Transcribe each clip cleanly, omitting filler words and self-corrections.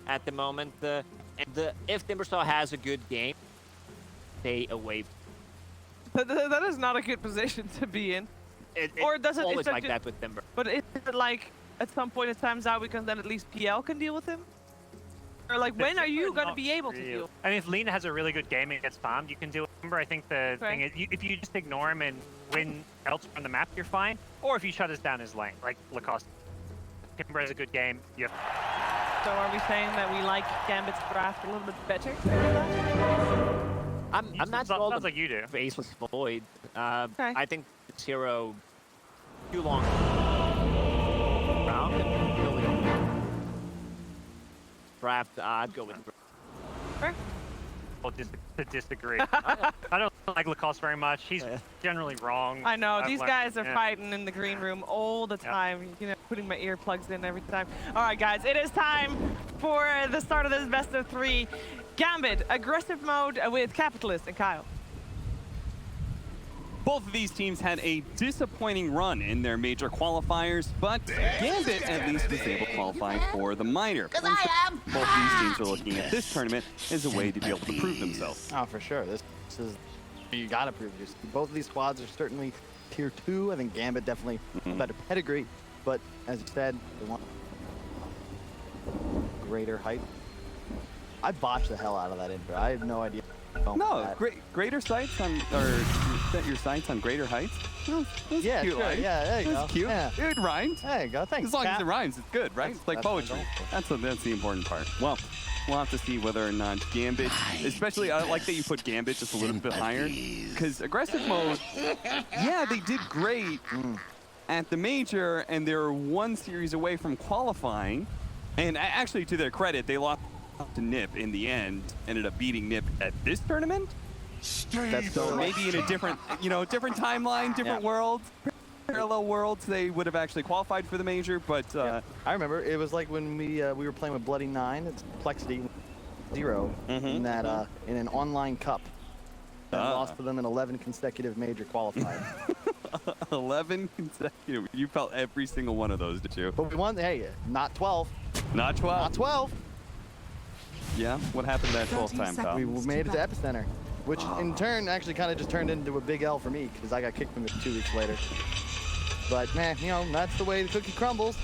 at the moment. If Timbersaw has a good game, stay away. That is not a good position to be in. Or does it always like that with Timber? But is it like at some point it times out because then at least PL can deal with him? Or like when are you going to be able to deal? I mean, if Lena has a really good game and gets bombed, you can deal with Timber. I think the thing is, if you just ignore him and win elsewhere on the map, you're fine. Or if you shut us down his lane, like Lacoste. Timber has a good game. So are we saying that we like Gambit's draft a little bit better? I'm not sure. Sounds like you do. Faceless Void. I think it's hero too long round and really draft. I'd go with. Sure. Well, to disagree. I don't like Lacoste very much. He's generally wrong. I know these guys are fighting in the green room all the time. You know, putting my earplugs in every time. All right, guys, it is time for the start of this best of 3. Gambit, aggressive mode with Capitalist and Kyle. Both of these teams had a disappointing run in their major qualifiers, but Gambit at least was able to qualify for the minor. Both of these teams are looking at this tournament as a way to be able to prove themselves. Oh, for sure. This is, you got to prove yourself. Both of these squads are certainly tier 2. I think Gambit definitely a better pedigree, but as you said, they want greater height. I botched the hell out of that intro. I have no idea. No, greater sights on, or set your sights on greater heights. Yeah, cute sure. line. Yeah, there you go. That's cute. Yeah. It rhymes. There you go. Thanks. As long as it rhymes, it's good, right? It's like poetry. That's the important part. Well, we'll have to see whether or not Gambit, especially I like that you put Gambit just a little bit higher, because aggressive mode, yeah, they did great at the major, and they're one series away from qualifying. And actually, to their credit, they lost to Nip in the end, ended up beating Nip at this tournament. That's so maybe in a different, different timeline, different worlds, parallel worlds, they would have actually qualified for the major. But I remember it was like when we were playing with Bloody 9. It's Complexity 0 in that in an online cup. And lost to them in 11 consecutive major qualifiers. 11 consecutive. You felt every single one of those, did you? But we won. Hey, not 12. Not 12. Not 12. Yeah, what happened that 12th time, Kyle? We made it to Epicenter, which in turn actually kind of just turned into a big L for me because I got kicked from it 2 weeks later. But man, that's the way the cookie crumbles.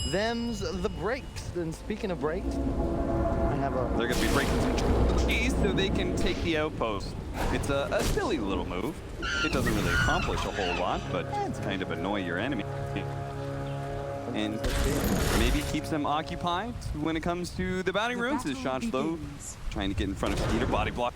Them's the breaks. And speaking of breaks, I have a... They're going to be breaking some trees so they can take the outpost. It's a silly little move. It doesn't really accomplish a whole lot, but it's kind of annoy your enemy. And maybe keeps them occupied when it comes to the bounty runes. As Shotchlow trying to get in front of Skeeter, body block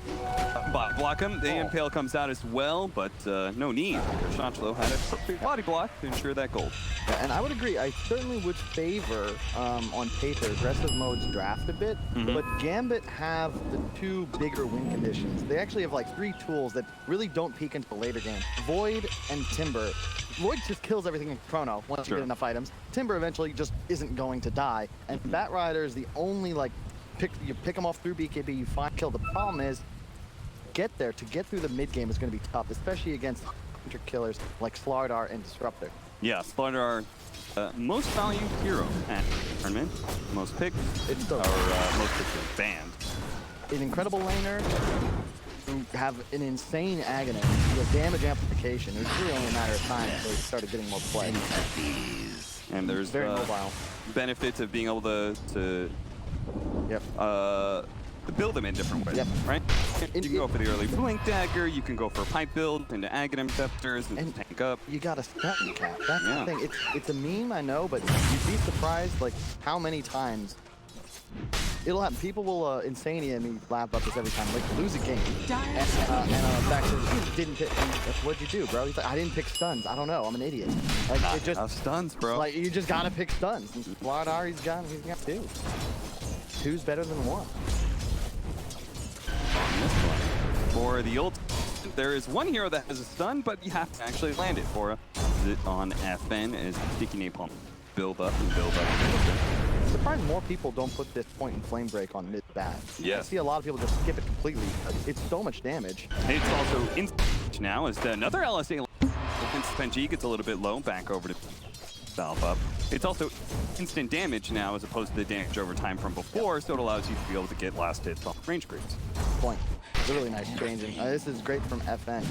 him. The Impale comes out as well, but no need. Shotchlow had a perfect body block to ensure that gold. Yeah, and I would agree. I certainly would favor, on paper, aggressive mode's draft a bit, but Gambit have the 2 bigger win conditions. They actually have like 3 tools that really don't peak into the later game. Void and Timber. Void just kills everything in Chrono once you get enough items. Timber eventually just isn't going to die. And Bat Rider is the only, like, you pick them off through BKB, you find kill. The problem is, to get through the mid game is going to be tough, especially against hunter killers like Slardar and Disruptor. Yeah, Slardar, most valued hero at the tournament. Most picked, it's still most picked is banned. An incredible laner who have an insane agonist with damage amplification. It was really only a matter of time until he started getting more play. And there's very mobile benefits of being able to build them in different ways, right? You can go for the early Blink Dagger, you can go for a pipe build into Aghanim Scepters and tank up. You got a stun cap. That's the thing. It's a meme, I know, but you'd be surprised like how many times it'll happen. People will Insania me laugh about this every time. Like lose a game and back to didn't pick. What'd you do, bro? He's like, I didn't pick stuns. I don't know. I'm an idiot. Like Not it just enough stuns, bro. Like you just gotta pick stuns. And Vladar, he's got 2. 2's better than 1. For the ult, there is one hero that has a stun, but you have to actually land it for it on FN as Sticky Napalm build up and build up and build up. I'm surprised more people don't put this point in flame break on mid bat. Yeah. I see a lot of people just skip it completely. It's so much damage. It's also in now as another LSA against Penji gets a little bit low, back over to yourself up. It's also instant damage now as opposed to the damage over time from before, so it allows you to be able to get last hits on range creeps. Point. Really nice changing. This is great from FN.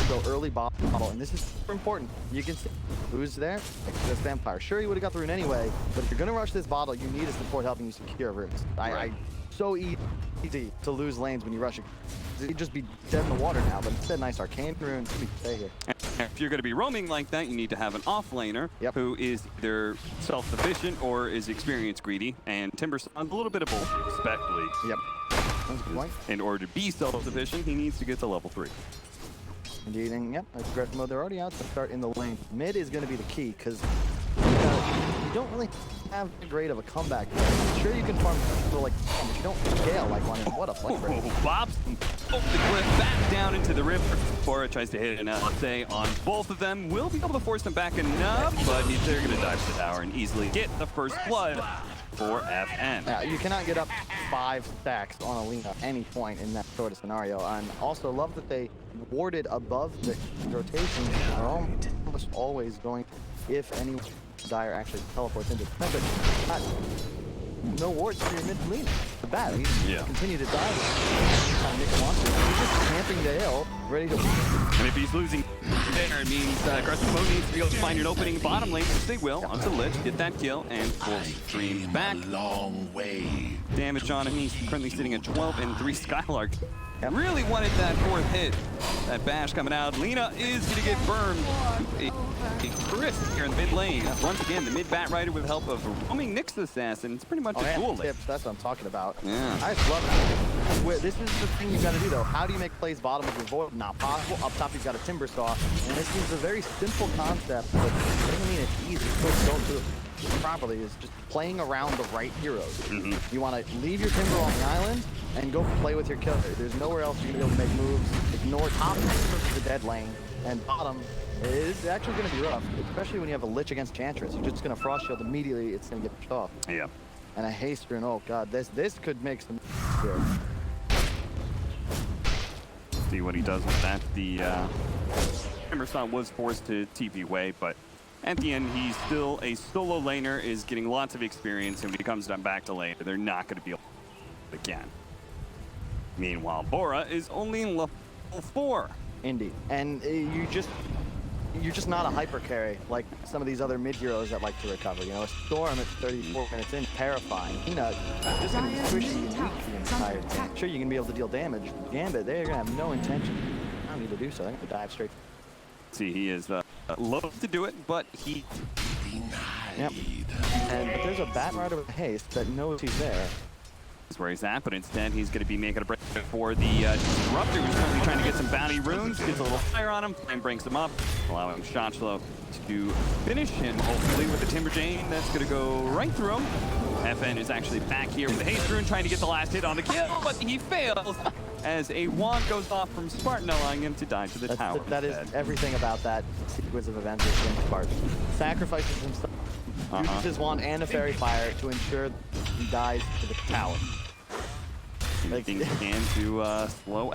Go early bottle, and this is super important. You can see who's there. This vampire. Sure, you would have got the rune anyway, but if you're gonna rush this bottle, you need a support helping you secure runes. So easy to lose lanes when you rush it. You'd just be dead in the water now, but instead, nice arcane runes. We can stay here. If you're going to be roaming like that, you need to have an offlaner who is either self-sufficient or is experience greedy, and Timber's a little bit of both, respectfully. Yep. That's a good point. In order to be self-sufficient, he needs to get to level 3. Indeed, and yep, aggressive mode, they're already out to start in the lane. Mid is going to be the key, because you don't really have great of a comeback. Sure, you can farm people like, but you don't scale like one. What a flank break. Bob's off the cliff, back down into the river. Bora tries to hit an LSA on both of them. Will be able to force them back enough, but they're going to dive to the tower and easily get the first blood for FN. Yeah, you cannot get up 5 stacks on Alina at any point in that sort of scenario. And also love that they warded above the rotations are almost always going, if any Dire actually teleports into the but no wards for your mid Lina. The bad. You continue to die. Nick wants to. He's just camping the hill, ready to. And if he's losing there, it means aggressive mode needs to be able to find an opening bottom lane, which they will. Onto Lich, get that kill, and full stream back. Long way. Damage on him. He's currently sitting at 12 and 3 Skylark. Really wanted that 4th hit. That bash coming out. Lina is going to get burned. A crisp here in the mid lane. Once again, the mid Bat Rider with the help of a roaming Nyx Assassin. It's pretty much a duel lane. Tips, that's what I'm talking about. Yeah. I just love it. This is the thing you got to do, though. How do you make plays bottom of your void? Not possible. Up top, you've got a Timber Saw. And this is a very simple concept, but it doesn't mean it's easy. Folks don't do it properly. Is just playing around the right heroes. You want to leave your Timber on the island and go play with your killer. There's nowhere else you're going to be able to make moves. Ignore top the dead lane, and bottom is actually going to be rough, especially when you have a Lich against Chantress. You're just going to Frost Shield immediately. It's going to get pushed off. Yeah. And a haste rune. Oh god, this could make some here. See what he does with that. The Emerson was forced to TP away, but at the end, he's still a solo laner, is getting lots of experience, and when he comes down back to lane, they're not going to be able to again. Meanwhile, Bora is only in level 4. Indeed. And you're just not a hyper carry like some of these other mid heroes that like to recover. You know, a Storm at 34 minutes in, terrifying. You know, just gonna be squishy and weak the entire time. Sure, you can be able to deal damage. Gambit, they're gonna have no intention. I don't need to do so. They're gonna dive straight. See, he is loath to do it, but he. Yep. And there's a Bat Rider with haste that knows he's there. Is where he's at, but instead he's going to be making a break for the Disruptor, who's currently trying to get some bounty runes, gets a little fire on him, and brings him up, allowing Shotchlow to finish him, hopefully with the Timberjane. That's going to go right through him. FN is actually back here with the haste rune, trying to get the last hit on the kill, but he fails as a wand goes off from Spartan, allowing him to die to the tower. That is everything about that sequence of events is in Spartan. Sacrifices himself, uses his wand and a fairy fire to ensure he dies to the tower. Anything he can to slow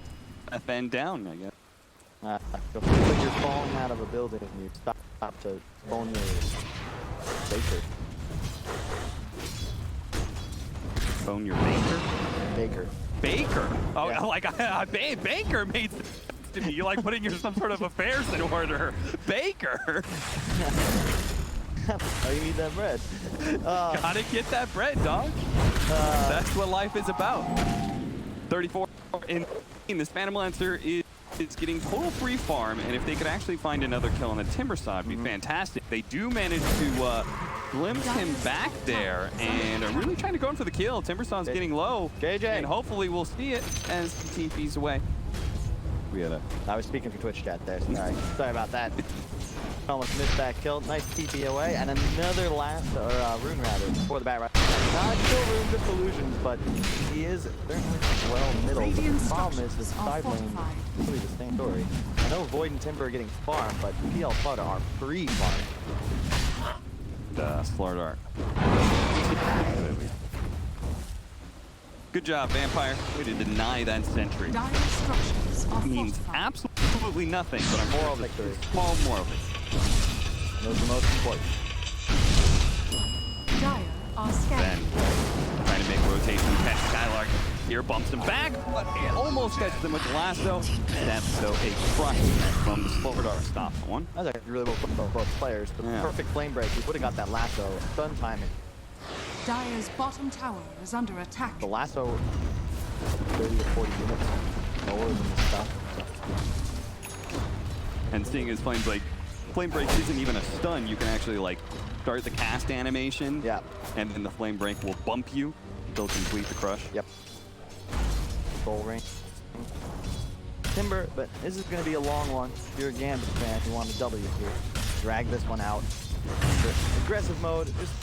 FN down, I guess. It feels like you're falling out of a building and you stop to phone your baker. Phone your baker? Baker. Baker? Oh, Yeah. like Baker made sense to me. You like putting your some sort of affairs in order. Baker? Oh, you need that bread. Gotta get that bread, dog. That's what life is about. 34 in this Phantom Lancer is getting total free farm, and if they could actually find another kill on the Timber side, it'd be fantastic. They do manage to glimpse him back there, and are really trying to go in for the kill. Timbersaw's getting low, JJ. and hopefully we'll see it as he TP's away. We had I was speaking for Twitch chat there. Sorry about that. Almost missed that kill. Nice TP away, and another last, rune rather, before the Bat Rider. Not still rune, just illusions, but he is certainly well middle. The problem is the side lane is really the same story. I know Void and Timber are getting farmed, but PL Flutter are free farm. Slardart. Good job, Vampire. Way to deny that sentry. Means absolutely nothing, but I'm Moral victory. Small moral victory. And those are the most important. are Then scattered. trying to make rotation, catch Skylark. Here bumps him back, but it almost catches him with the lasso. That's though a crush from the Slordar stop one. That was actually really well put by both players. The perfect flame break. He would have got that lasso. Stun timing. Dire's bottom tower is under attack. The lasso 30 to 40 units lower than the stuff. And seeing as Flame Break isn't even a stun, you can actually like start the cast animation. Yeah. And then the Flame Break will bump you. Still complete the crush. Yep. Full range. Timber, but this is going to be a long one. If you're a Gambit fan, you want a W here. Drag this one out. Aggressive mode, just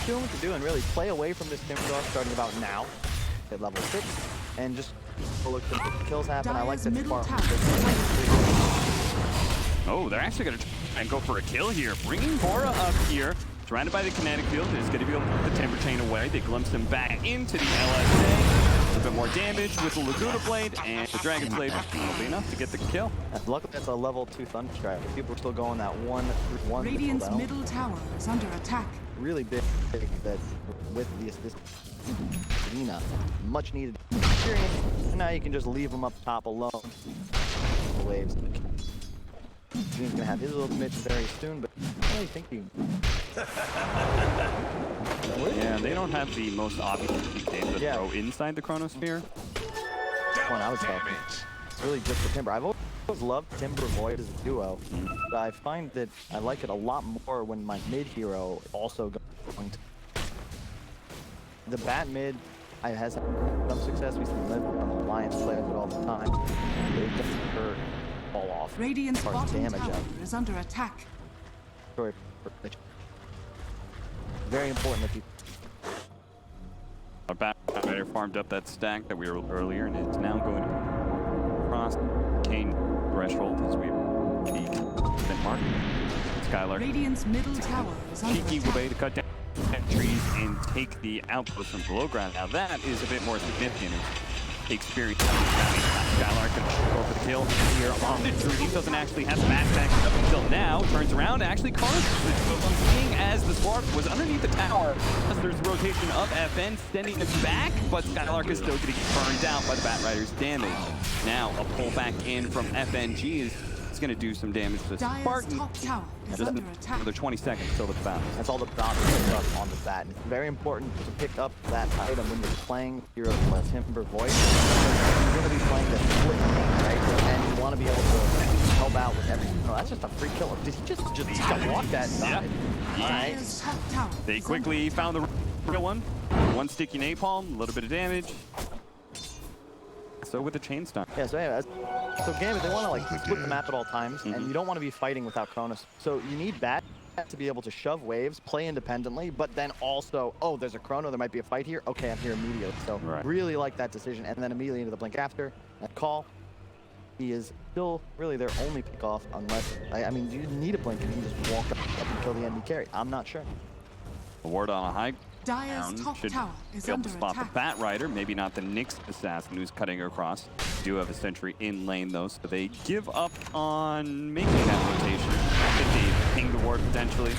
doing what you're doing, really. Play away from this Timber Dog starting about now at level 6, and just look at the kills happen. I like Dire's that middle far. tower is under Oh, they're actually going to try and go for a kill here. Bringing Bora up here. Surrounded by the kinetic field, is going to be able to put the Timber Chain away. They glimpse him back into the LSA. A bit more damage with the Laguna Blade, and the Dragon Blade will be enough to get the kill. Luckily, that's a level 2 Thunderstrike. People are still going that 1-1. Radiant's middle tower is under attack. Really big that with this arena, much needed experience, and now you can just leave them up top alone. The waves. He's gonna have his ultimate very soon, but I really think he. Yeah, they don't have the most obvious game to throw inside the Chronosphere. That's one I was talking. It's really just the Timber. I've always loved Timber Void as a duo, but I find that I like it a lot more when my mid hero also going to. The bat mid, I has some success. We see Liv from Alliance play with it all the time. They just hurt. Fall off. Radiant's as far as bottom damage tower out. is under attack. Very important that you. Our Batrider farmed up that stack that we were earlier, and it's now going to cross Kane threshold as we peak the mark. Skylark. Radiant's middle tower is under Cheeky attack. way to cut down trees and take the outpost from below ground. Now that is a bit more significant experience. Skylark can go for the kill here on the tree. Doesn't actually have the backpack up until now. Turns around, actually carves the seeing as the spark was underneath the tower. As there's the rotation of FN, sending it back, but Skylark is still getting burned out by the Batrider's damage. Now a pullback in from FNG is going to do some damage to Dire's Spartan. top tower is Just under attack. another 20 seconds till the battle. That's all the dots picked up on the bat. And it's very important to pick up that item when you're playing your Timber Void. You're going to be playing the split game, right? And you want to be able to help out with everything. No, that's just a free killer. Did he just walk that side? Yeah. All right. Dire's top tower They is quickly found the real one. One sticky napalm, a little bit of damage. So with the chain stun. Yeah, so anyway, so Gambit, they want to like split the map at all times, and you don't want to be fighting without Cronus. So you need Bat to be able to shove waves, play independently, but then also, oh, there's a Chrono, there might be a fight here. Okay, I'm here immediately. So really like that decision, and then immediately into the blink after that call. He is still really their only pick off, unless I mean, you need a blink and you can just walk up and kill the enemy carry. I'm not sure. A ward on a high. Dire's top Should tower is be able under to spot attack. the Batrider, maybe not the Nyx assassin who's cutting across. Do have a sentry in lane though, so they give up on making that rotation. Could they ping the ward potentially?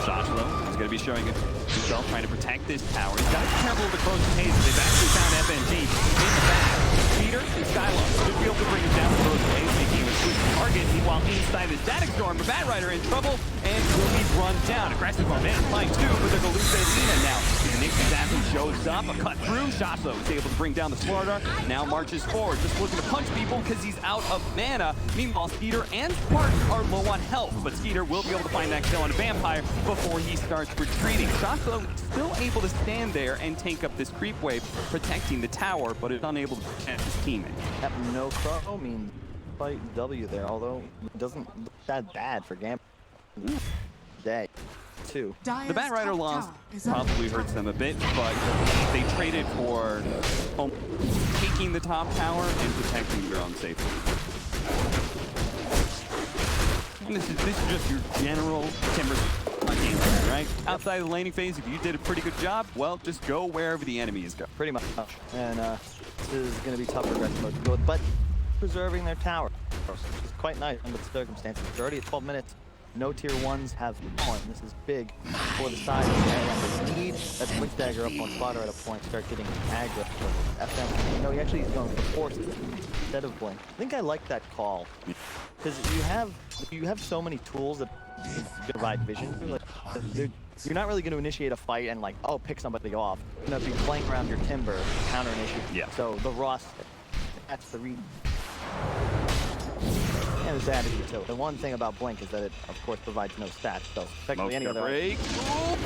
Shoshlo is going to be showing himself trying to protect this tower. He's got to be careful with the close haze. They've actually found FNG in the back. Peter and Skylark should be able to bring him down with close haze, making him a sweet target. Meanwhile, inside the Static Storm, the Batrider in trouble and will be run down. Aggressive momentum flying too, but they're going to lose Athena now. The Nyx assassin shows up, a cut through. Shoshlo is able to bring down the Slaughter. Now marches forward, just looking to punch people because he's out of mana. Meanwhile, Skeeter and Spartan are low on health, but Skeeter will be able to find that kill on a vampire before he starts retreating. Shoshlo still able to stand there and take up this creep wave, protecting the tower, but is unable to protect his teammate. That no Chrono means fight W there, although it doesn't look that bad for Gambit. Day. Two. The Batrider loss probably hurts them a bit, but they traded for taking the top tower and protecting their own safety. And this is just your general Timber game, right? Outside of the laning phase, if you did a pretty good job, well, just go wherever the enemy is going. Pretty much. And this is going to be tough for Aggressive Mode to go with, but preserving their tower, which is quite nice under the circumstances. They're already at 12 minutes. No tier 1s have point. This is big for the side of the need that Blink Dagger up on Spotter at a point, start getting aggro. FM, no, he actually is going for Force instead of Blink. I think I like that call. Because you have so many tools that provide vision. Like, you're not really going to initiate a fight and like, oh, pick somebody off. You're going to be playing around your timber, counter initiate. Yeah. So the rust, that's the read. And it's added utility. The one thing about Blink is that it, of course, provides no stats. So technically any other. Break. Oh,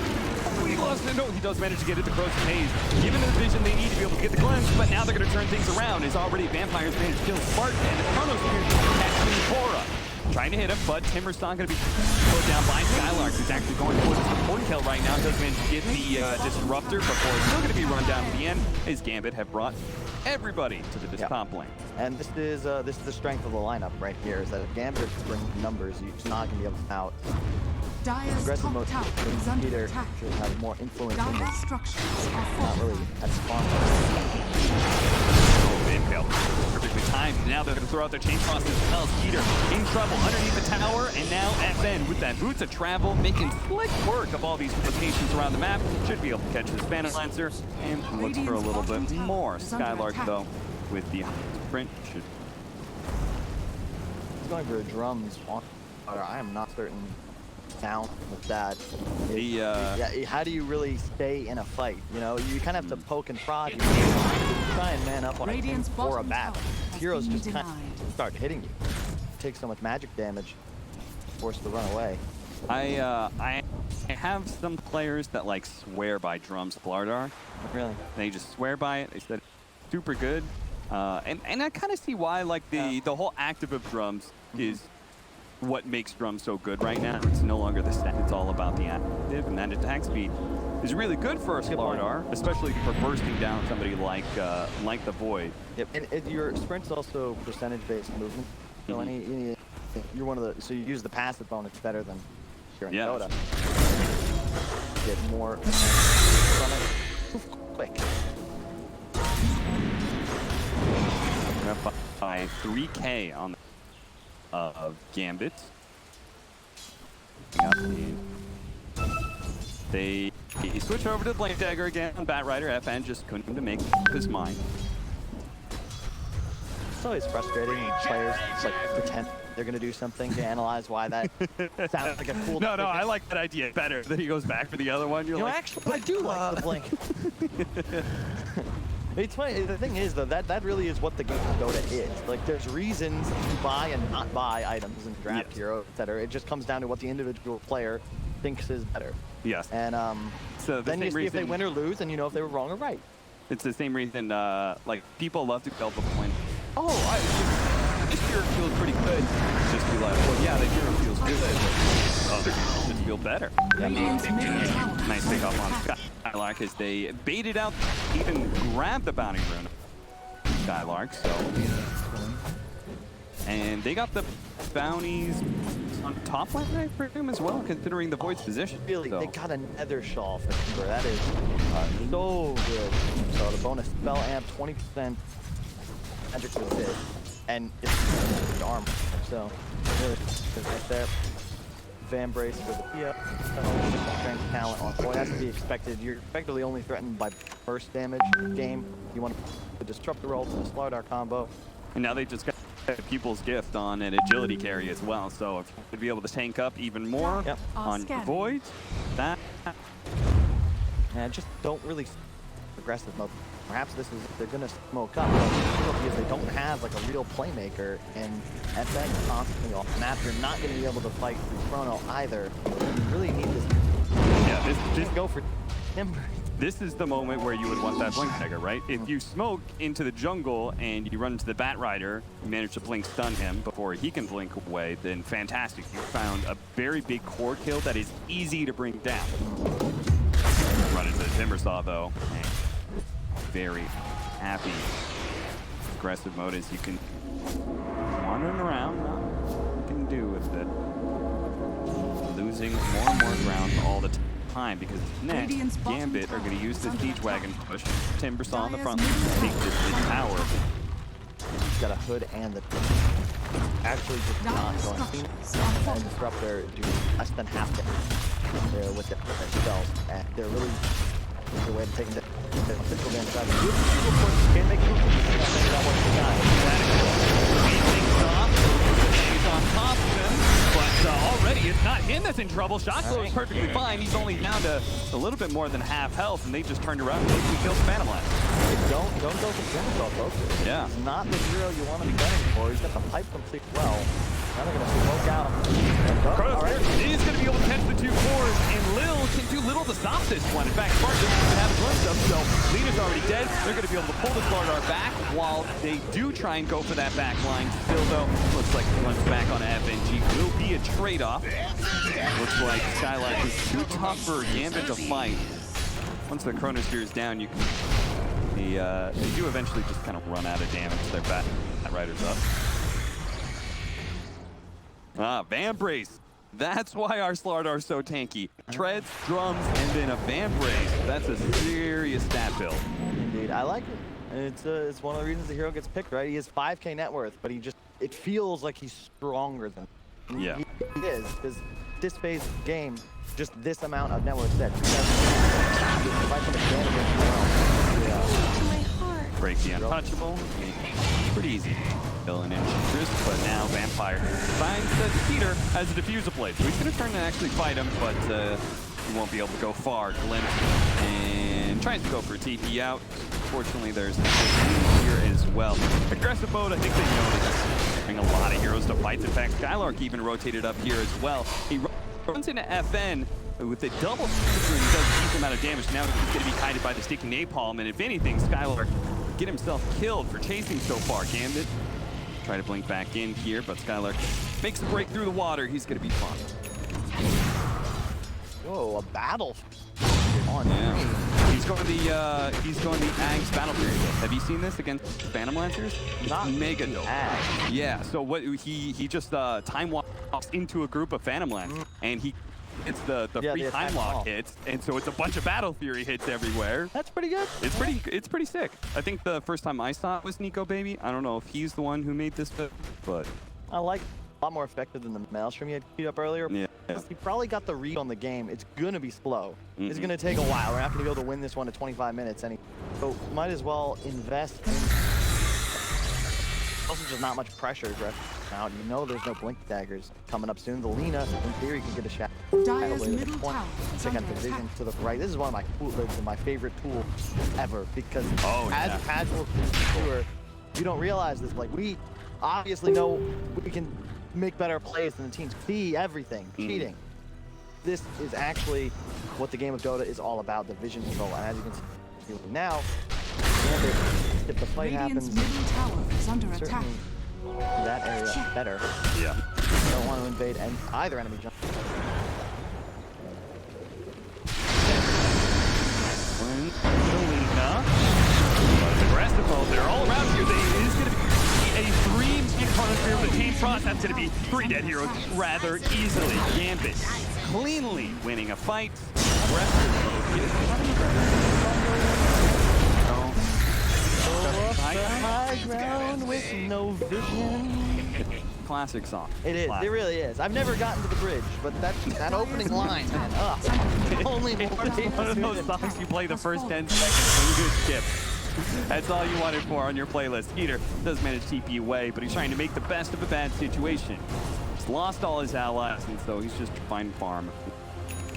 he lost it. No, he does manage to get it to Crow's Haze. Given the vision they need to be able to get the glimpse, but now they're going to turn things around. As already Vampires managed to kill Spartan, and the Chronos here catching Cora. Trying to hit him, but Timber's not going to be slowed down by Skylark, who's actually going for the support kill right now. Does manage to get the Disruptor before it's still going to be run down to the end. As Gambit have brought everybody to the top lane. And this is the strength of the lineup right here, is that if Gambit brings numbers, you're just not going to be able to out. Dyer's Aggressive mode top tower is under Peter attack. should have more influence in Dyer's this. structures are Not really fortified. at spawn. Impale. Perfectly timed. Now they're going to throw out their chain frost as well. Peter in trouble underneath the tower, and now FN with that boots of travel, making slick work of all these locations around the map. Should be able to catch the Spanish Lancer and looks for a little bit more. Skylark though with the sprint should. He's going for a drums. I am not certain down with that. Yeah, how do you really stay in a fight? You know, you kind of have to poke and prod. You try and man up on a team or a bat. Heroes just kind of start hitting you. Take so much magic damage, forced to run away. I have some players that like swear by drums Blardar. Really? They just swear by it. They said it's super good. And I kind of see why like the whole active of drums is what makes drums so good right now. It's no longer the stat. It's all about the active, and that attack speed is really good for a Blardar, especially for bursting down somebody like the Void. Yep. And your sprint's also percentage-based movement. So you're one of the so you use the passive bonus better than you're in Dota. Get more from it quick. We're up by 3K on of Gambit. They switch over to the Blink Dagger again on Batrider. FN just couldn't seem to make up his mind. It's always frustrating when players like pretend they're gonna do something to analyze why that sounds like a cool. No, I like that idea better. Then he goes back for the other one. You're like, actually, I do like the Blink. It's funny. The thing is, though, that really is what the game of Dota is. Like, there's reasons to buy and not buy items and draft hero, etc. It just comes down to what the individual player thinks is better. Yes. And so then you see if they win or lose, and you know if they were wrong or right. It's the same reason, like, people love to go before when, oh, this hero feels pretty good. Just be like, well, yeah, the hero feels good. Other heroes just feel better. Nice pick up on Skylark as they baited out, even grabbed the bounty rune. Skylark, so. And they got the bounties on top lane, I presume, as well, considering the Void's position. Really, they got a nether shawl for Timber. That is so good. So the bonus spell amp, 20% magic resist, and it's the armor. So really good right there. Van Brace for the strength talent on point. That's to be expected. You're effectively only threatened by burst damage game. You want to disrupt the roll to the Slardar combo. And now they just got Pupil's Gift on an agility carry as well. So if you would be able to tank up even more on Void, that. And I just don't really aggressive mode. Perhaps this is they're gonna smoke up because they don't have like a real playmaker, and FN constantly off the map. You're not gonna be able to fight through Chrono either. You really need this. Yeah, just go for Timber. This is the moment where you would want that Blink Dagger, right? If you smoke into the jungle and you run into the Batrider, you manage to Blink stun him before he can Blink away, then fantastic. You found a very big core kill that is easy to bring down. Run into the Timbersaw though. And very happy. Aggressive mode as you can wandering around, what you can do with it. Losing more and more ground all the time because next Gambit are going to use the siege wagon push. Timbersaw on the front, take this tower. He's got a hood and the actually just not Dire going structures are and fortified. Disruptor do less than half damage with their spells. And they're really the way to take them to physical damage out of it. Can make moves. That one Things off. He's on top of him, but already it's not him that's in trouble. Shot flow is perfectly fine. He's only down to a little bit more than half health, and they just turned around and basically killed Phantom Blast. Don't go for Jimmy closer. Yeah. He's not the hero you want to be gunning for. He's got the pipe complete well. Now they're going to smoke out. He's going to be able to catch the 2 cores, and Lil can do little to stop this one. In fact, Spark doesn't even have a glimpse of, so Lena's already dead. They're going to be able to pull the Slardar back while they do try and go for that back line. Still, though, looks like it runs back on FNG. Will be a trade-off. Looks like Skylark is too tough for Gambit to fight. Once the Chronosphere is down, you can... They do eventually just kind of run out of damage. Their bat riders up. Vambrace. That's why our Slardar is so tanky. Treads, drums, and then a Vambrace. That's a serious stat build. Indeed, I like it. It's one of the reasons the hero gets picked, right? He has 5k net worth, but it feels like he's stronger than. Yeah. He is, because this phase game, just this amount of net worth set. Break the untouchable. Pretty easy. Kill an Enchantress, but now Vampire finds that Peter has a diffuser blade. So he's going to turn and actually fight him, but he won't be able to go far. Glimpse and tries to go for a TP out. Fortunately, there's a here as well. Aggressive mode, I think they noticed. Bring a lot of heroes to fight. In fact, Skylark even rotated up here as well. He runs into FN with a double super and does a decent amount of damage. Now he's going to be kited by the sticking napalm, and if anything, Skylark get himself killed for chasing so far. Gambit try to blink back in here, but Skylark makes the break through the water. He's going to be fine. Whoa, a battle. Yeah. He's going the Ag's battle period. Have you seen this against Phantom Lancers? Not mega the dope. Ag. Yeah. So what he just time walks into a group of Phantom Lancers, and he hits the free time walk hits, and so it's a bunch of Battle Fury hits everywhere. That's pretty good. It's pretty sick. I think the first time I saw it was Nico Baby. I don't know if he's the one who made this fit, but I like a lot more effective than the Maelstrom he had queued up earlier. Yeah. He probably got the read on the game. It's gonna be slow. It's gonna take a while. We're not gonna be able to win this one to 25 minutes. So might as well invest in. Also, just not much pressure now. You know there's no blink daggers coming up soon. The Lena, in theory, can get a shot. Dire's middle tower is Check out under the vision attack. to the right. This is one of my favorite tools ever, because as a casual viewer, you don't realize this. Like, we obviously know we can make better plays than the teams. See everything, cheating. This is actually what the game of Dota is all about, the vision control. And as you can see now, if the fight Radiant's happens, middle tower is under attack. certainly that area better. yeah. Don't want to invade either enemy jump. Aggressive mode. They're all around here. It is going to be a 3-man Chronosphere with a Team Frost. That's going to be 3 dead heroes rather easily. Gambit cleanly winning a fight. Aggressive High ground with no vision. Classic song. It is. Classic. It really is. I've never gotten to the bridge, but that opening line, man. Only more One of those songs you play the first 10 seconds and you skip. That's all you wanted for on your playlist. Peter does manage TP away, but he's trying to make the best of a bad situation. He's lost all his allies, and so he's just trying to farm.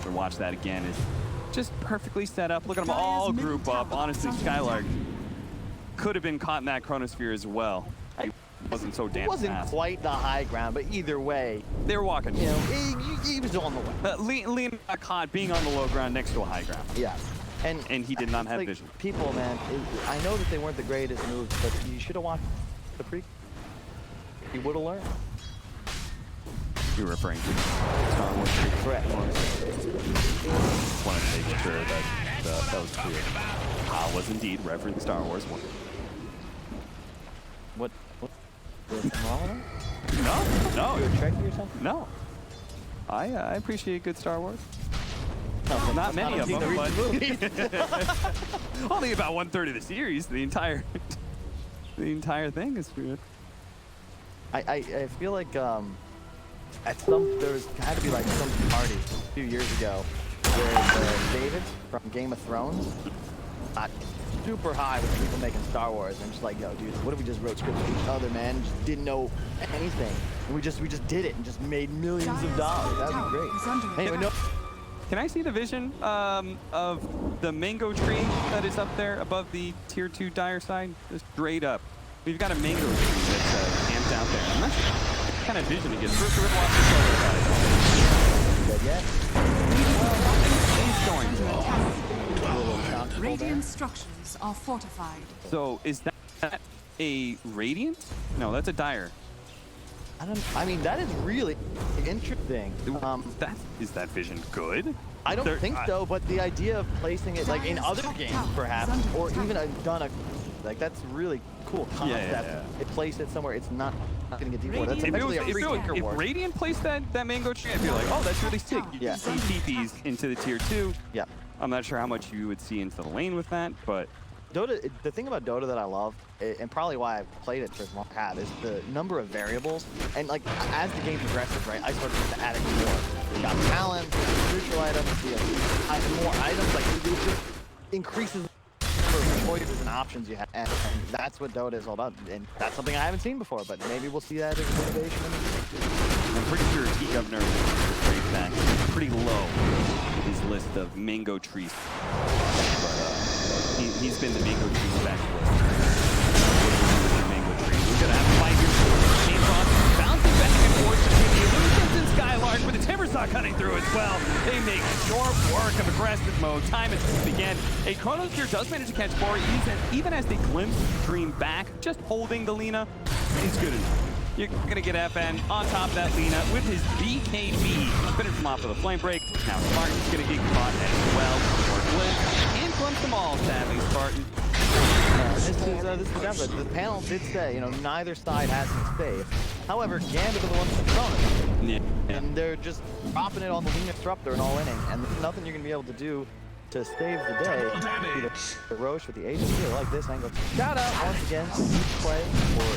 Or watch that again. Is just perfectly set up. Look at them all group up. Honestly, Skylark could have been caught in that Chronosphere as well. He wasn't so damn It wasn't fast. quite the high ground, but either way, They were walking. you know, he was on the way. Liam got caught being on the low ground next to a high ground. Yeah. And he did not have like, vision. People, man, I know that they weren't the greatest moves, but you should have watched the pre. You would have learned. You're referring to Star Wars. Correct. Just wanted to make sure that was clear. Was indeed referencing Star Wars 1. What? Is wrong with him? No, You a Trekkie or something? no. I appreciate good Star Wars. No, Not many of them, but movies. only about 1/3 of the series. The entire thing is good. I feel like at there's had to be like some party a few years ago where David from Game of Thrones got super high with people making Star Wars and just like, yo, dude, what if we just wrote scripts for each other, man? And just didn't know anything. And we just did it and just made millions of dollars. That'd be great. Anyway, no. Can I see the vision of the mango tree that is up there above the tier 2 dire side? Just straight up. We've got a mango tree that's camped out there. I'm not sure what kind of vision it gets. First, we're going to watch the solar side. Well, radiant structures are fortified. So is that a radiant? No, that's a dire. I mean, that is really interesting. Is that vision good? I don't think so, but the idea of placing it like in other games, perhaps, or even like that's really cool concept. Yeah. It placed it somewhere it's not going to get deep. That's effectively a free tinker if war. Radiant placed that mango tree, I'd be like, oh, that's really sick. You can see TPs into the tier 2. Yeah. I'm not sure how much you would see into the lane with that, but Dota, the thing about Dota that I love, and probably why I've played it for as long as I have, is the number of variables. And like, as the game progresses, right, I started just adding more. You got talent, crucial items, more items, like it just increases the choices and options you have. And that's what Dota is all about. And that's something I haven't seen before, but maybe we'll see that as an innovation. I'm pretty sure T-Governor is back pretty low in his list of mango trees. But he's been the mango tree specialist. Mango tree. We're gonna have to fight here. Chainsaw bouncing back and forth between the Illusions and Skylark, but the Timbersaw cutting through as well. They make short work of aggressive mode. Time is again. A Chrono Spear does manage to catch 4, even as they glimpse Dream back. Just holding the Lina is good enough. You're gonna get FN on top of that Lina with his BKB. Finish him off with a flame break. Now Spartan's gonna get caught as well. Or glimpse and glimpse them all, sadly, Spartan. This is the downside. The panel did say, neither side has any save. However, Gambit are the ones that thrown it. Yeah. And they're just dropping it on the Lina Disruptor and all inning. And there's nothing you're gonna be able to do to save the day. Either the Roche with the agency or like this angle. Shout out once again to WePlay for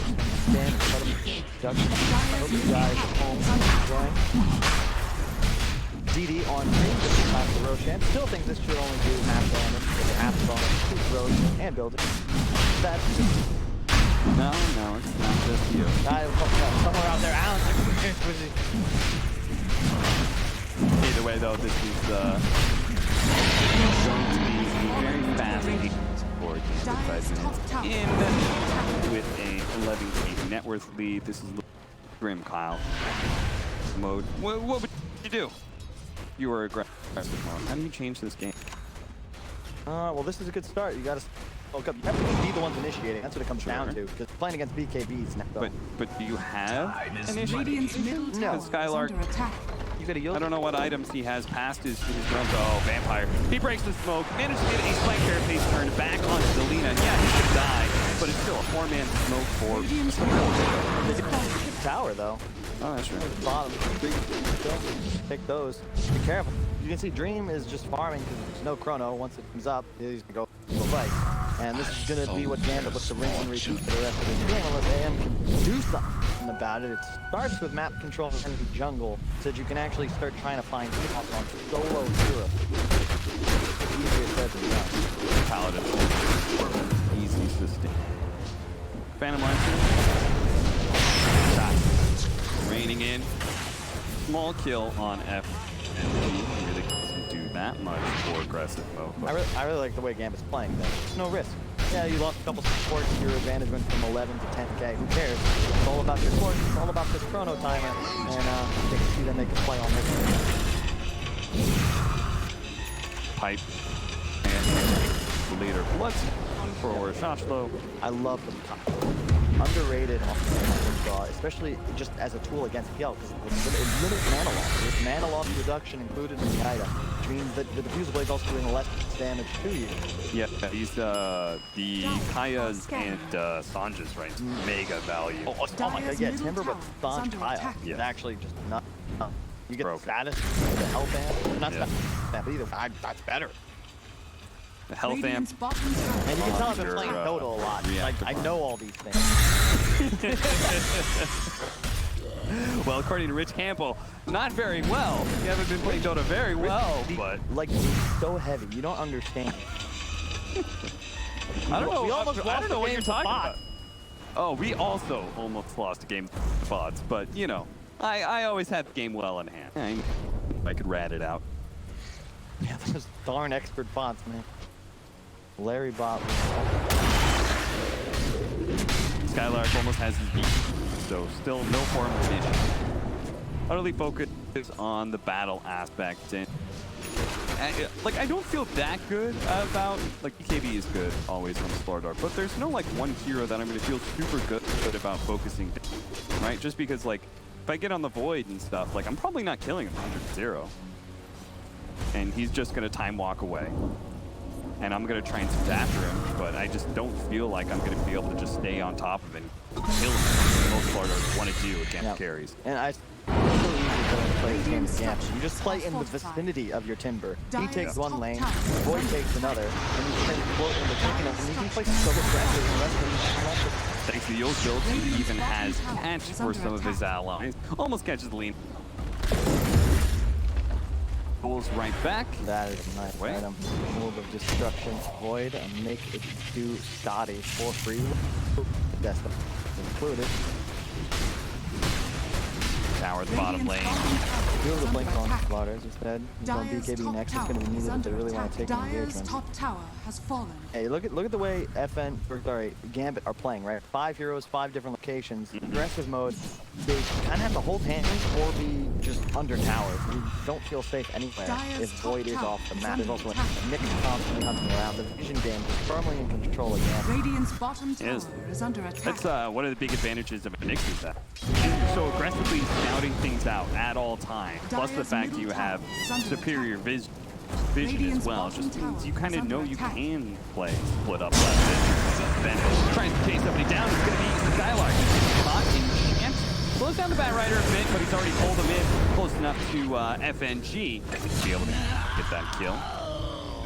stand and cut him production. I hope you guys at home enjoying. DD on stream, just to pass the Roche and still think this should only do half damage, or half the bonus, shoot Roche and build it. That's No, it's not just you. Somewhere out there, I don't think Either way though, this is going to be a very fast for Gambit in with a 11k net worth lead. This is Grim Kyle mode. What would you do? You were aggressive mode. How do you change this game? Well, this is a good start. You got to look up. You have to be the ones initiating. That's what it comes down to. Because playing against BKBs now. But do you have initiating? No. Skylark. You got a I don't know what items he has past his drums. Oh, Vampire. He breaks the smoke. Managed to get a slight carapace turn back onto Zelina. Yeah, he could die, but it's still a 4-man smoke for tower, though. Oh, that's right. The bottom. Take those. Be careful. You can see Dream is just farming because there's no chrono. Once it comes up, he's going to go fight. And this is going to be what Gambit looks to rinse and repeat for the rest of the game unless AM can do something about it. It starts with map control and the jungle so that you can actually start trying to find spots on solo hero. Easier said than done. Paladin. Easy sustain. Phantom Lancer. Raining in. Small kill on F. And really doesn't do that much for aggressive mode. I really like the way Gambit's playing. There's no risk. Yeah, you lost a couple supports. Your advantage went from 11 to 10k. Who cares? It's all about your supports. It's all about this chrono timer. And they can see them make a play on this. Pipe. And leader Bloodstone for Shachlo. I love the underrated draw, especially just as a tool against PL, because it limits mana loss. There's mana loss reduction included in the item, which means that the Diffusal Blade is also doing less damage to you. Yeah, these the Kaya's and Sanja's right? Mega value. Oh my god, yeah, Timber, but Sanj Kaya is actually just not. You get the status, the health band, not status, but either that's better. The health amp. Radiant's bottom tower. And you can tell I've been playing Dota a lot. Like, I know all these things. Well, according to Rich Campbell, not very well. You haven't been playing Dota very well, but Like, it's so heavy. You don't understand. I don't know. We almost I don't know what you're lost the game talking to about. Oh, we also almost lost a game to bots, but you know, I always had the game well in hand. I could rat it out. Yeah, those darn expert bots, man. Larry bot. Skylark almost has his beat, so still no form of issue. Utterly focused on the battle aspect, and like I don't feel that good about like BKB is good always on the Spore Dart, but there's no like one hero that I'm gonna feel super good about focusing, right? Just because like if I get on the Void and stuff, like I'm probably not killing him 100-0, and he's just gonna time walk away. And I'm going to try and sit after him, but I just don't feel like I'm going to be able to just stay on top of it and kill him. Most players want to do against carries. And it's so easy to play against Gambit. You just play in the vicinity of your Timber. He takes one lane, Void takes another, and you can float in the chicken, and you can play so aggressive and the rest of them. Thanks to Yo's build, he even has catch for some of his allies. Almost catches the lean. Pulls right back. That is a nice item. Move of Destruction, Void, and make it do Scotty for free. That's included. Tower at the bottom lane. Do the blink on Slaughters instead. He's on BKB next. It's going to be needed if they really want to take an engagement. Top tower has fallen. Hey, look at the way Gambit are playing, right? 5 heroes, 5 different locations. Aggressive mode, they kind of have to hold hands or be just under towers. You don't feel safe anywhere if Void is off the map. There's also Nick constantly hunting around. The vision game is firmly in control again. Radiant's bottom tower is under attack. That's one of the big advantages of a Nixie set. So aggressively scouting things out at all times, plus the fact you have superior vision as well, just means you kind of know you can play split up left. Then trying to chase somebody down, it's going to be Skylark. Caught in chance. Slows down the Batrider a bit, but he's already pulled him in close enough to FNG to be able to get that kill.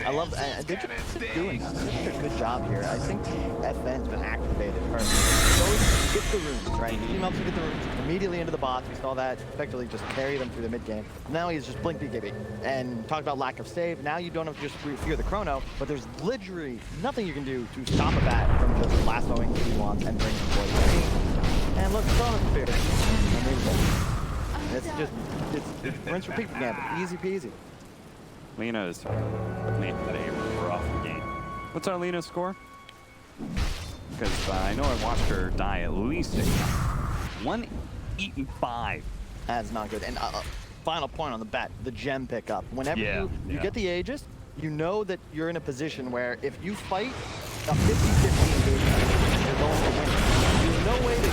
I love they're just doing such a good job here. I think FN's been activated perfectly. So always get the runes, right? He helps you get the runes immediately into the bots. We saw that effectively just carry them through the mid game. Now he's just blink BKB. And talk about lack of save. Now you don't have to just fear the chrono, but there's literally nothing you can do to stop a bat from just lassoing what he wants and bringing the Void. And look, chrono fear. Amazing. It's just it's rinse repeat for Gambit. Easy peasy. Lena's a rough game. What's our Lena score? Because I know I watched her die at least 185. That's not good. And final point on the bet, the gem pickup. Whenever you get the Aegis, you know that you're in a position where if you fight a 50-50 engagement, you're going to win. There's no way to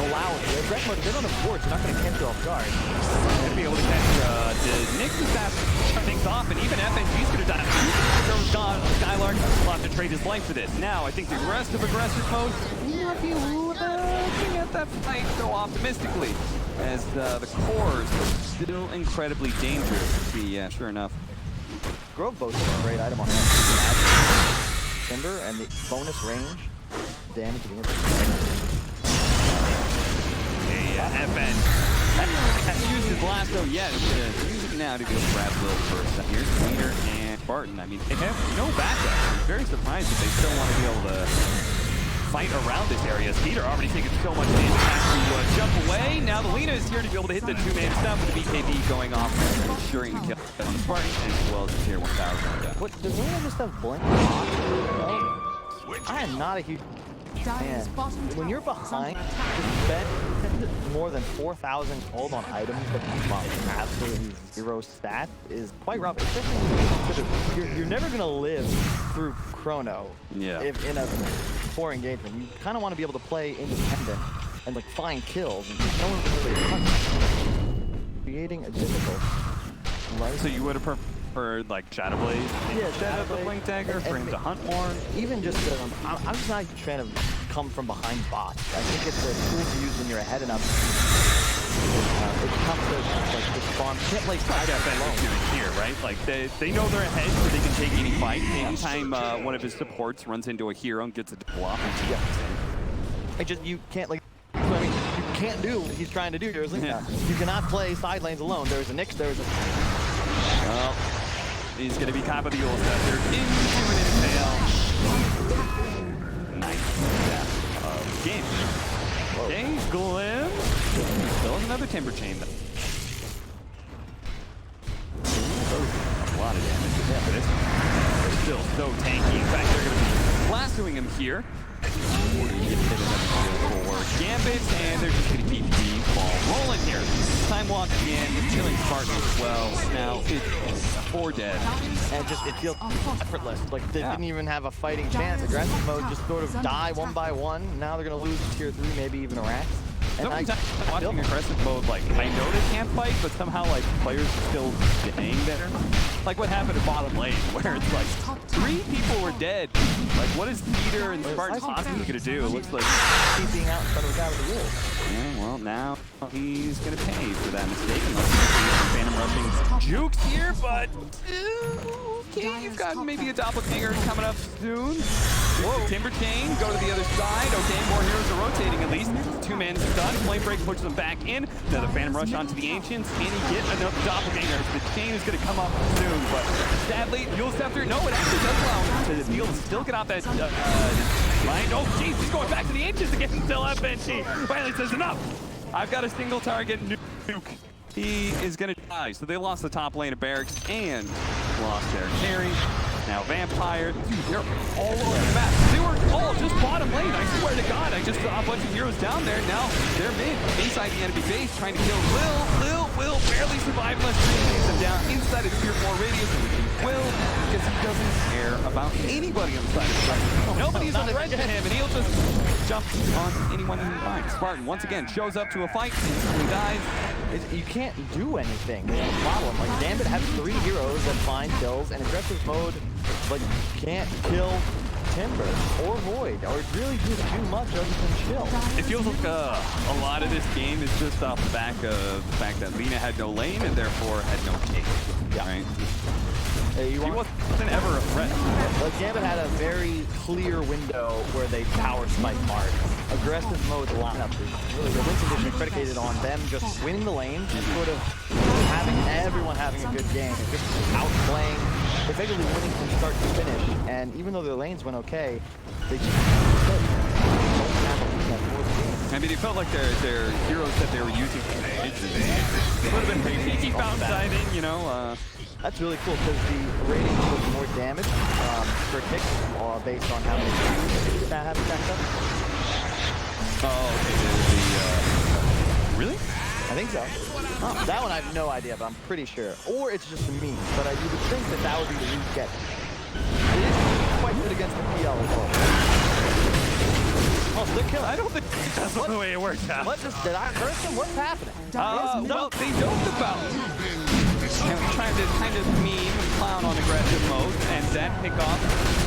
allow it. The aggressive mode, if they're on the board, you're not going to catch you off guard. You're going to be able to catch the Nix's fast things off, and even FNG's going to die. Skylark will have to trade his life for this. Now, I think the rest of aggressive mode will not be looking at that fight so optimistically, as the cores are still incredibly dangerous. Yeah, sure enough. Grove Boat is a great item on that. Timber and the bonus range damage against FN hasn't used his lasso yet. He's going to use it now to go grab Lil first. Here's Peter and Barton. I mean, they have no backup. I'm very surprised that they still want to be able to fight around this area. Peter already taking so much damage, has to jump away. Now the Lena is here to be able to hit the two-man stuff with the BKB going off, ensuring the kill on the Spartan as well as the tier 1000. What, does Lena just have blink? I am not a huge fan. When you're behind, to spend more than 4,000 gold on items that you absolutely zero stat is quite rough. Especially you're never going to live through chrono if in a 4 engagement. You kind of want to be able to play independent and like find kills. And no one can really touch. Creating a difficult life. So you would have preferred like Shadowblade? Yeah, Shadow the Blink Dagger for him to hunt more? Even just, I'm just not a huge fan of come from behind bots. I think it's a tool to use when you're ahead enough. It comes to like the spawn. You can't play side alone. Doing here, right? Like they know they're ahead, so they can take any fight. Anytime one of his supports runs into a hero and gets a double off, You can't like. I mean, you can't do what he's trying to do here. You cannot play side lanes alone. There's a Nyx. There's a. Well, he's going to be top of the Yule Scepter into an impale. Nice death of game. Okay, Glim. Still has another Timber Chain, though. A lot of damage. Yeah, but they're still so tanky. In fact, they're going to be lassoing him here. For Gambit, and they're just going to keep the ball rolling here. Time walk again, killing Spartan as well. Now it's 4 dead. And just it feels effortless. Like they didn't even have a fighting chance. Aggressive mode just sort of die one by one. Now they're going to lose tier 3, maybe even a Rax. Sometimes watching aggressive mode, like, I know they can't fight, but somehow, like, players are still staying there. Like what happened at bottom lane, where it's like 3 people were dead. Like, what is Peter and Spartan possibly going to do? It looks like keeping out in front of the guy with the wolf. Yeah, well, now he's going to pay for that mistake. Unless Phantom rushing jukes here, but okay, you've got maybe a doppelganger coming up soon. Whoa, Timber Chain, go to the other side. Okay, more heroes are rotating at least. 2 men done. Flame Break pushes them back in. Another Phantom Rush onto the Ancients. Can he get enough doppelgangers? The chain is going to come up soon, but sadly, Yule Scepter, no, it actually does allow him to be able to still get out that line. Oh, jeez, he's going back to the Ancients again. Still up, Benji. Finally says enough. I've got a single target nuke. He is going to die. So they lost the top lane of Barracks and lost their carry. Now Vampire, dude, they're all over the map. They were all just bottom lane. I swear to God, I just saw a bunch of heroes down there. Now they're mid, inside the enemy base, trying to kill Will barely survive unless he takes them down inside his tier 4 radius. Will, because he doesn't care about anybody on the side of the fight. Nobody's a threat to him, and he'll just jump on anyone he finds. Spartan once again shows up to a fight, instantly dies. You can't do anything. That's the problem. Like Gambit has 3 heroes that find kills, and aggressive mode, like you can't kill Timber or Void, or really do too much other than chill. It feels like a lot of this game is just off the back of the fact that Lina had no lane and therefore had no take. Yeah. Right? He wasn't ever a threat. Like Gambit had a very clear window where they power spike hard. Aggressive mode lineup is really the win condition predicated on them just winning the lane and sort of having everyone having a good game, just outplaying, effectively winning from start to finish. And even though their lanes went okay, they just don't have that fourth game. I mean, it felt like their heroes that they were using would have been pretty sneaky bounce siding, you know. That's really cool because the rating was more damage per tick based on how many kills that have stacked up. Oh, okay. Really? I think so. Oh, that one I have no idea, but I'm pretty sure. Or it's just a meme, but you would think that would be the least get. It is quite good against the PL as well. Oh, so they're killing. I don't think that's the way it works out. Did I hurt them? What's happening? Well, they joked about trying to kind of meme and clown on aggressive mode, and that pickoff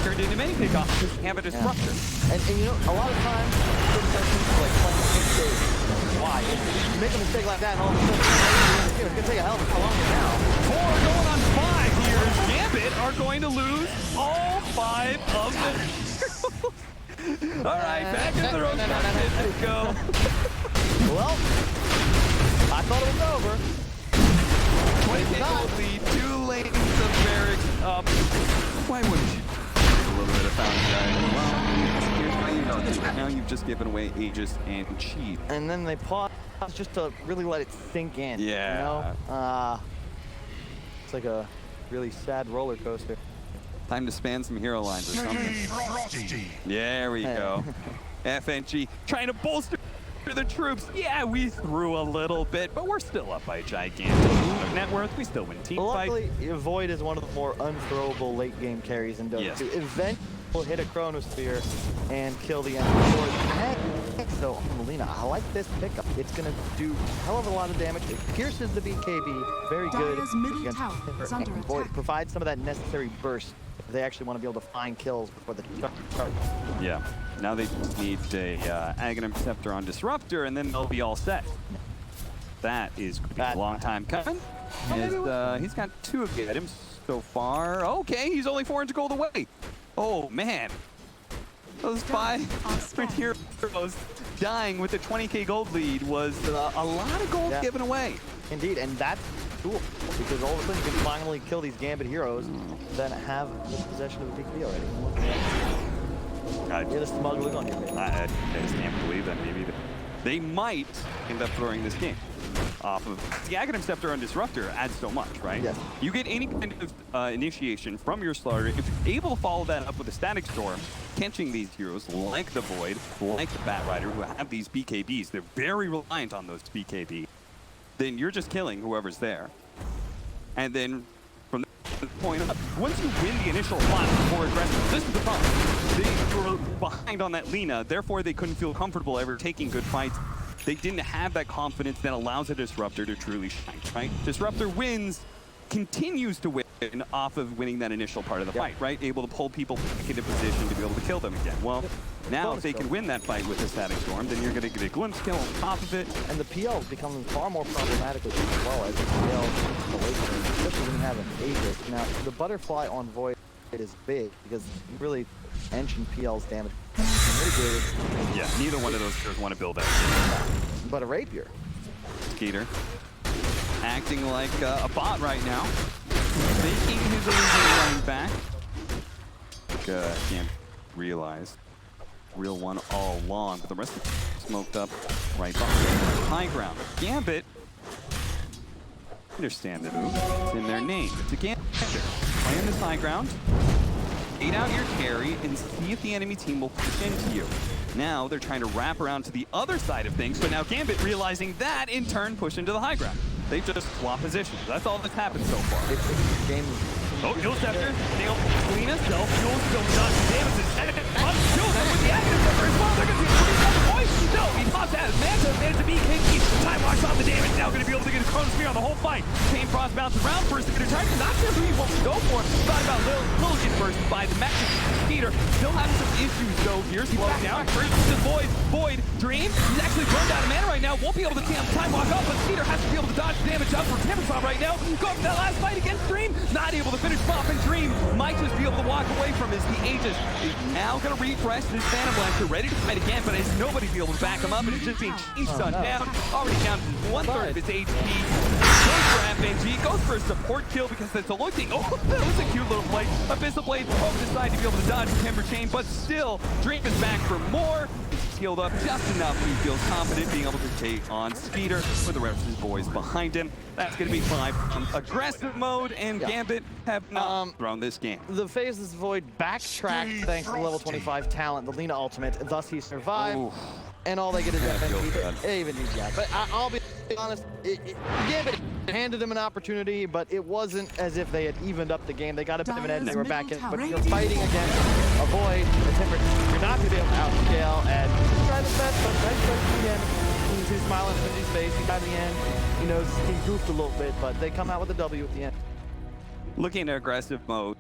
turned into many pickoffs because you have a disruptor. And you know, a lot of times, certain persons like playing a mistake. Why? You make a mistake like that, and all of a sudden, it's going to take a hell of a long now. 4 going on 5 here. Gambit are going to lose all 5 of them. All right, back in the road. Let's go. Well, I thought it was over. 20 people lead, 2 lanes of Barracks up. Why wouldn't you? A little bit of fountain guy. Well, here's what you don't do. Now you've just given away Aegis and Cheat. And then they pause just to really let it sink in. Yeah. You know? It's like a really sad roller coaster. Time to span some hero lines or something. There we go. FNG trying to bolster the troops. Yeah, we threw a little bit, but we're still up by a gigantic net worth. We still win team fight. Luckily, Void is one of the more unthrowable late game carries in Dota 2. Eventually, will hit a Chronosphere and kill the enemy. So, Melina, I like this pickup. It's going to do a hell of a lot of damage. It pierces the BKB. Very good. Void provides some of that necessary burst. They actually want to be able to find kills before the start. Yeah. Now they just need a Aghanim Scepter on Disruptor, and then they'll be all set. That is going to be a long time coming. He's got 2 of the items so far. Okay, he's only 400 gold away. Oh, man. Those 5 heroes dying with a 20k gold lead was a lot of gold given away. Indeed, and that's cool, because all of a sudden you can finally kill these Gambit heroes that have the possession of a PKB already. Get a smug look on your face. I just can't believe that maybe they might end up throwing this game off of the Aghanim Scepter on Disruptor adds so much, right? Yes. You get any kind of initiation from your Slaughter. If you're able to follow that up with a Static Storm, catching these heroes like the Void, like the Bat Rider, who have these BKBs, they're very reliant on those BKB, then you're just killing whoever's there. And then from the point up, once you win the initial fight before aggressive, this is the problem. They were behind on that Lina, therefore they couldn't feel comfortable ever taking good fights. They didn't have that confidence that allows a Disruptor to truly shine, right? Disruptor wins, continues to win off of winning that initial part of the fight, right? Able to pull people back into position to be able to kill them again. Well, now if they can win that fight with a Static Storm, then you're going to get a glimpse kill on top of it. And the PL is becoming far more problematic as well as the PL installation, especially when you have an Aegis. Now, the Butterfly on Void is big because really Enchant PL's damage mitigated. Yeah, neither one of those heroes want to build that. But a Rapier. Skeeter acting like a bot right now, making his illusion running back. Can't realize real one all along, but the rest of it smoked up right behind high ground. Gambit, understand the move. It's in their name. It's a Gambit. Playing this high ground. Bait out your carry and see if the enemy team will push into you. Now they're trying to wrap around to the other side of things, but now Gambit realizing that in turn push into the high ground. They just swap positions. That's all that's happened so far. Game. Oh, Heal Scepter, nailed Lina, self-fuel, still not damages. And kills them with the Aghanim Scepter as well. They're going to be pretty on the point. No, he pops out. Manta managed to beat KP. Time walks off the damage. Now going to be able to get a Chrono Spear on the whole fight. Chain Frost bounces around first. They're going to try to not sure who he wants to go for. Thought about Lil get first by the Magic Skeeter. Still having some issues though here. Slows down. First to Void. Dream. He's actually burned out of mana right now. Won't be able to time walk off, but Skeeter has to be able to dodge the damage up for Timbersaw right now. Go for that last fight against Dream. Not able to finish off, and Dream might just be able to walk away from his. The Aegis is now going to refresh his Phantom Blaster, ready to fight again, but there's nobody to be able to back him up, and it's just being stunned down. Already down to 1/3 of his HP. Goes for FNG, goes for a support kill because that's a looking. Oh, that was a cute little play. Abyssal Blade over the side to be able to dodge the Timber Chain, but still, Dream is back for more. He's healed up just enough when he feels confident being able to take on Skeeter with the rest of his boys behind him. That's going to be 5 from aggressive mode, and Gambit have not thrown this game. The Phases Void backtracked thanks to level 25 talent, the Lina ultimate, thus he survived. Ooh. And all they get is FNG. Even he's got. But I'll be honest, Gambit handed him an opportunity, but it wasn't as if they had evened up the game. They got a bit of an edge, they were back in, but you're fighting against a Void, a Timber. You're not going to be able to outscale, and just try the best, but nice question again. He's smiling in his face. He got the end. He knows he goofed a little bit, but they come out with a W at the end. Looking at aggressive mode.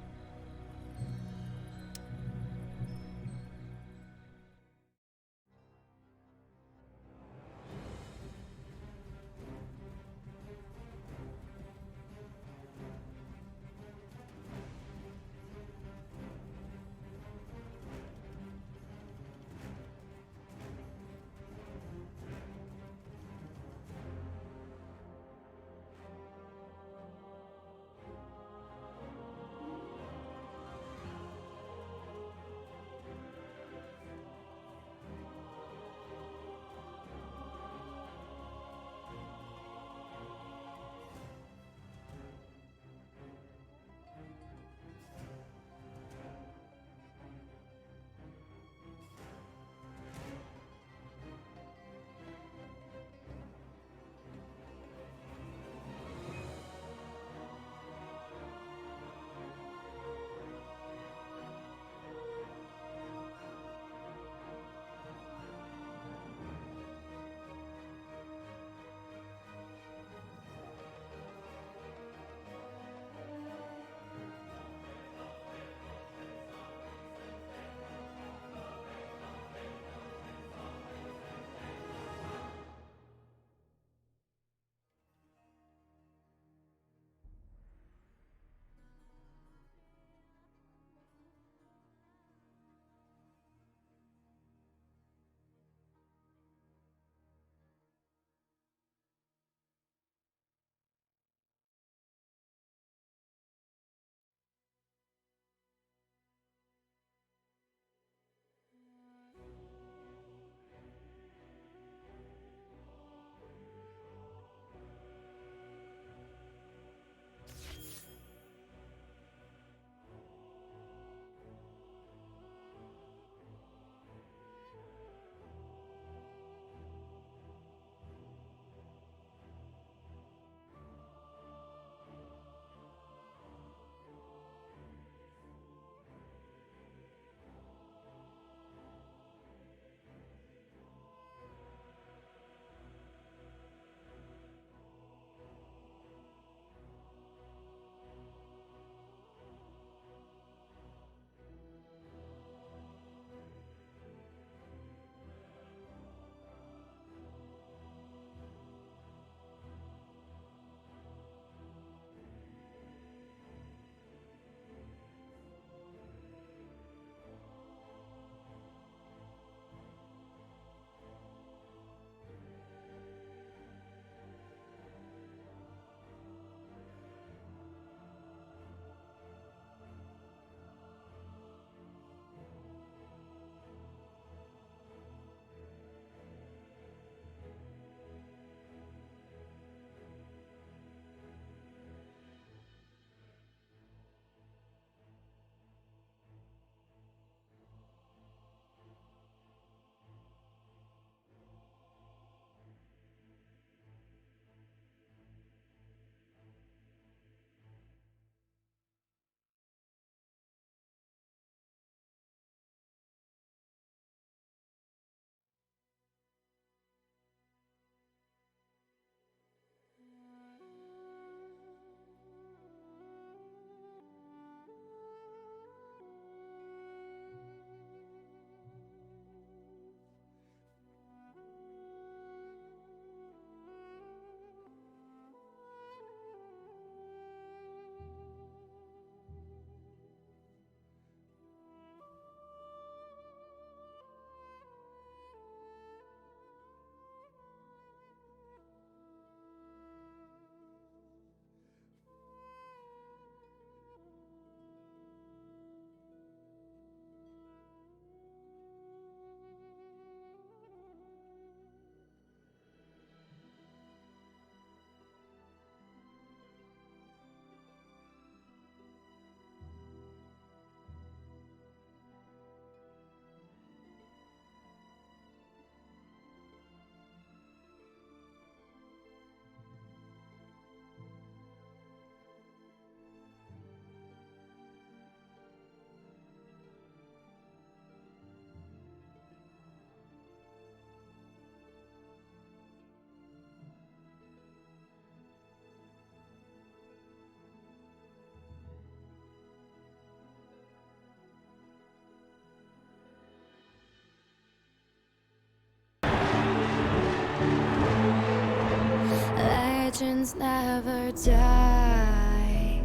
Legends never die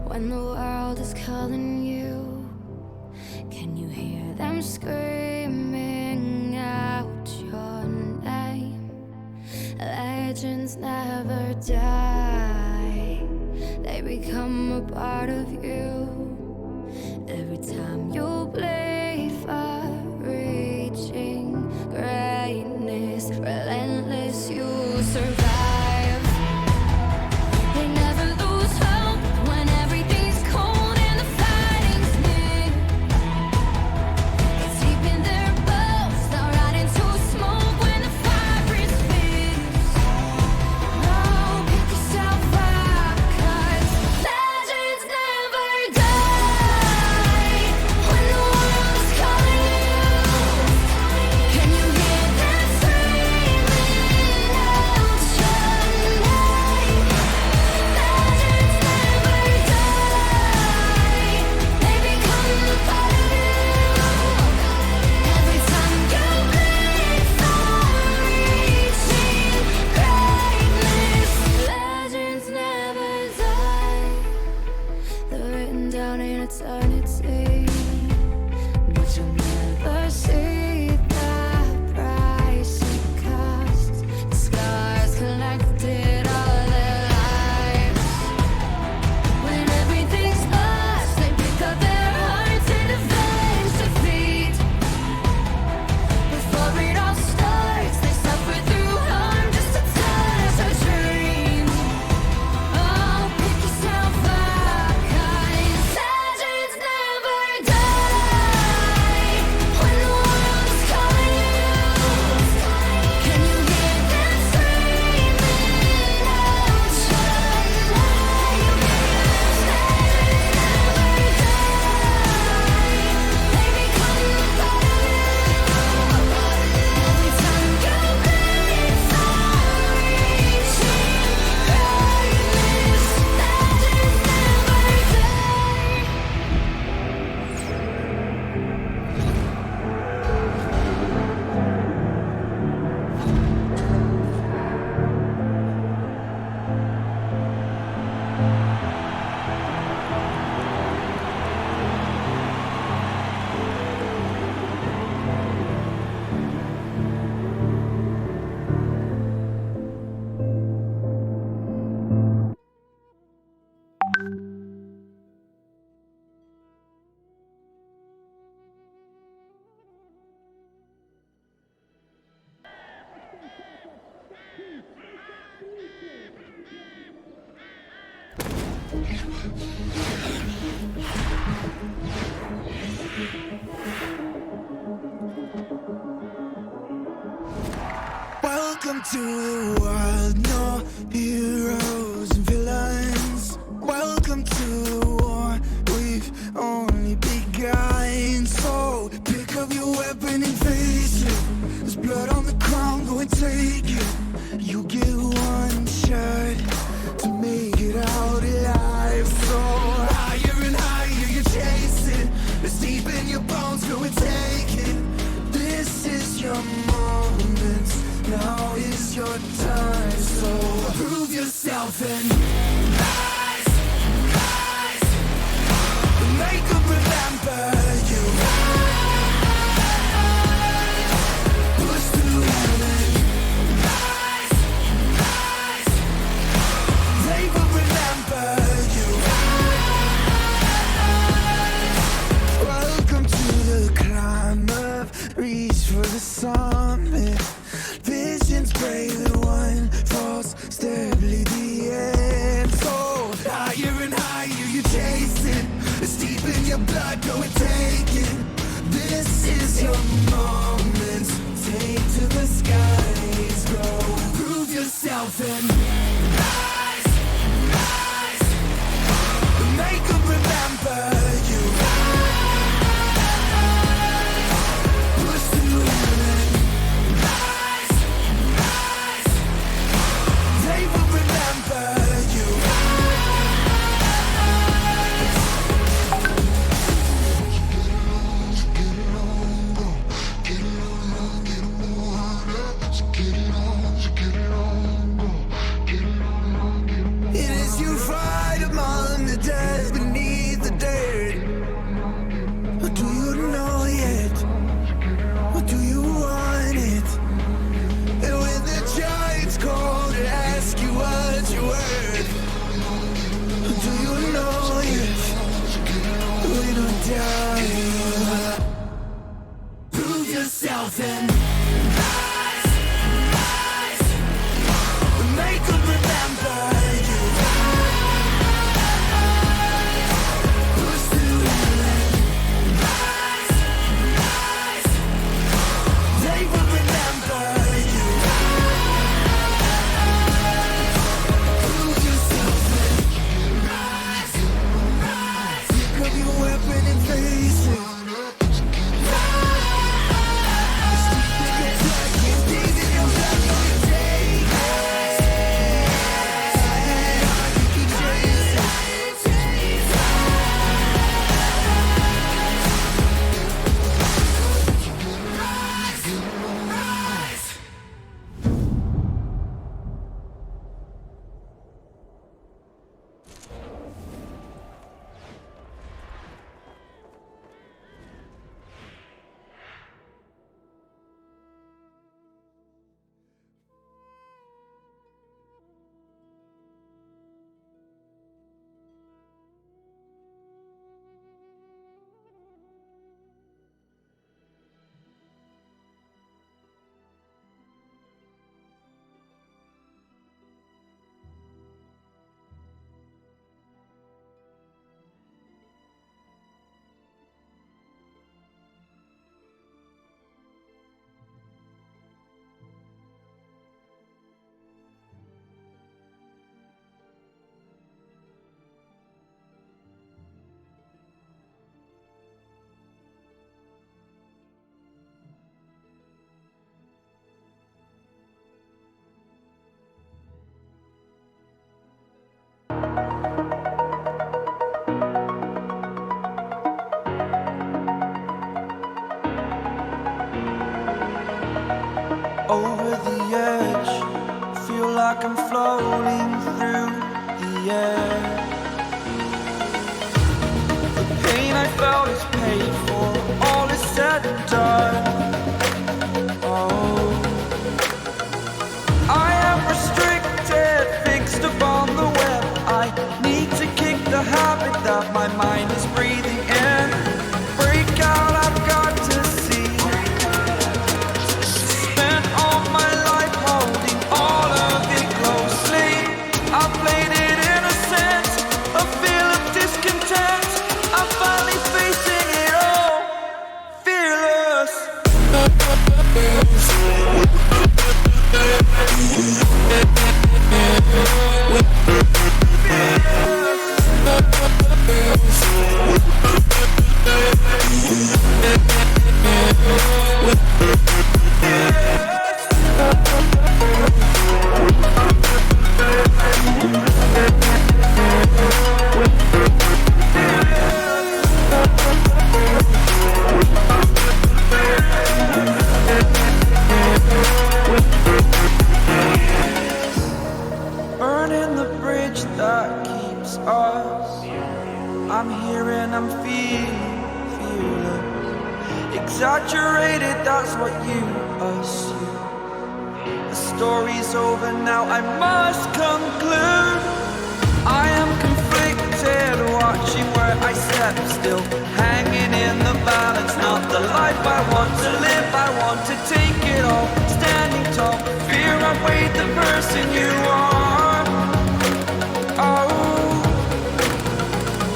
when the world is calling you. Can you hear them screaming out your name? Legends never die, they become a part of you. Every time you bleed for reaching greatness, relentless, you survive. They never lose hope when everything's cold and the fighting's near. It's deep in their bones, they'll ride into smoke when the fire is fierce. Oh, pick yourself up, 'cause legends never die when the world is calling you. Can you hear them screaming out your name? Legends never die, they become a part of you. Every time you bleed for reaching greatness, legends never die. They're written down in eternity, but you'll never see the price it costs. The scars collected all their lives. When everything's lost, they pick up their hearts and avenge defeat. Before it all starts, they suffer through harm just to touch our dream. Oh, pick yourself up, 'cause legends never die when the world is calling you. Can you hear them screaming out your name? Legends never die, they become a part of you. Every time you bleed for reaching greatness, legends never die. Welcome to the world, no heroes and villains. Welcome to the war, we've only begun. So pick up your weapon and face it. There's blood on the ground, go and take it. You get one shot to make it out alive. So higher and higher you chase it. It's deep in your bones, go and take it. This is your moment, now is your time. So prove yourself and rise, rise. Make them remember you. Push through heaven. Rise, rise. They will remember you. Welcome to the climb up, reach for the summit. Visions brave, the one falls, steadily the end. So higher and higher you chase it. It's deep in your blood, go and take it. This is your moment. Take to the skies, go. Prove yourself and rise, rise. Make them remember you. Push through heaven. Rise, rise. They will Make them remember you. Push through the they will remember you. Prove yourself and rise. Pick up your weapon and face it. Over the edge, feel like I'm floating through the air. The pain I felt is paid for, all is said and done. Oh, I am restricted, fixed upon the web. I need to kick the habit that my mind is breathing in. Break out, I've got to see. Spent all my life holding all of it closely. I played it innocent, a feel of discontent. I'm finally facing it all, fearless. Burning the bridge that keeps us. I'm here and I'm feeling exaggerated, that's what you assume. The story's over now, I must conclude. I am conflicted, watching where I step still, hanging in the balance. Not the life I want to live, I want to take it all. Standing tall, fear I weighed the person you are. Oh,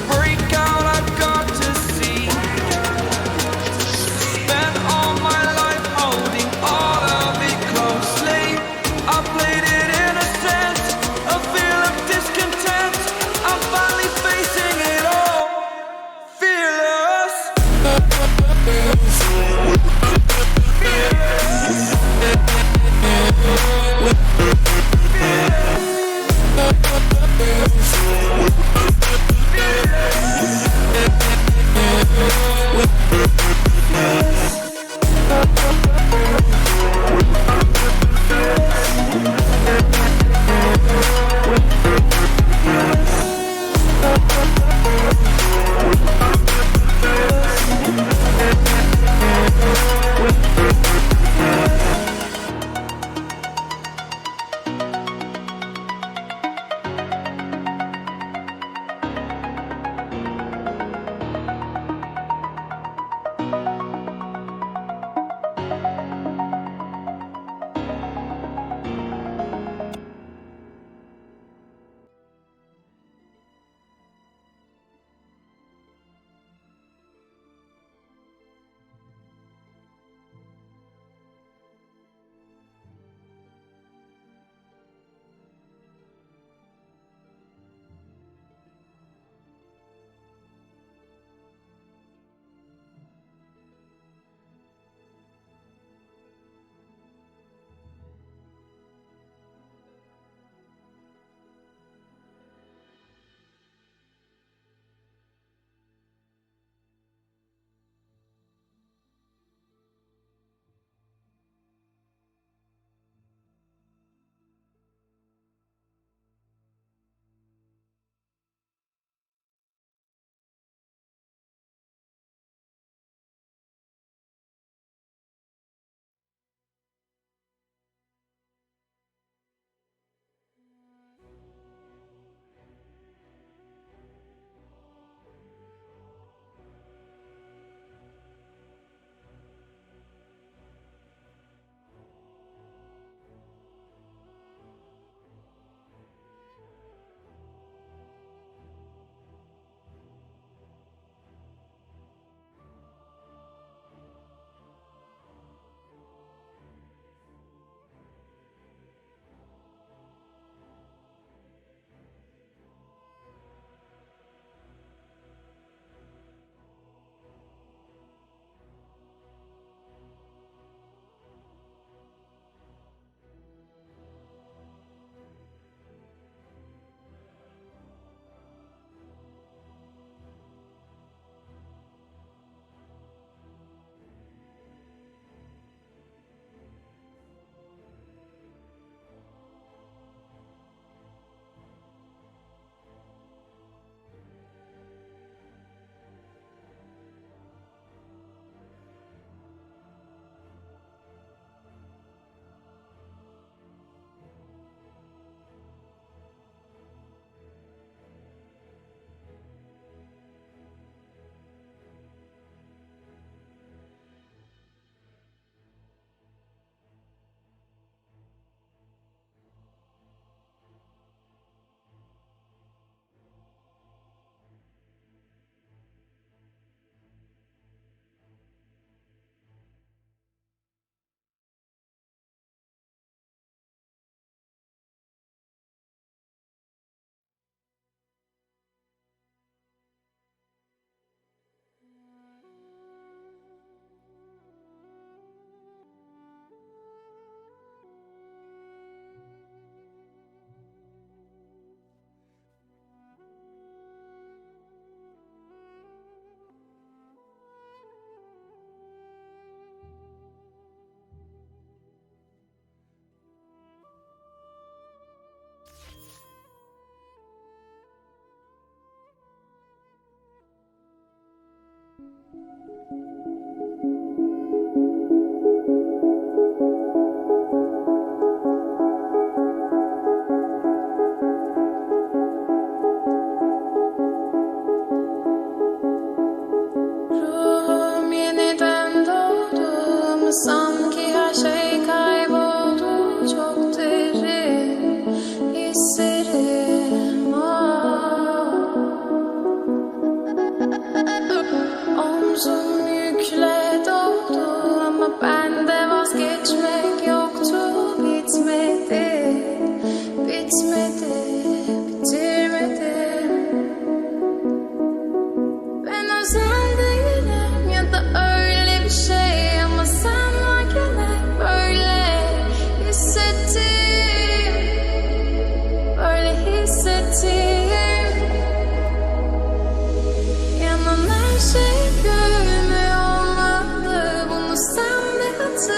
break out, I've got to see. Spent all my life holding all of it closely. I played it innocent, a feel of discontent. I'm finally facing it all, fearless. Fearless.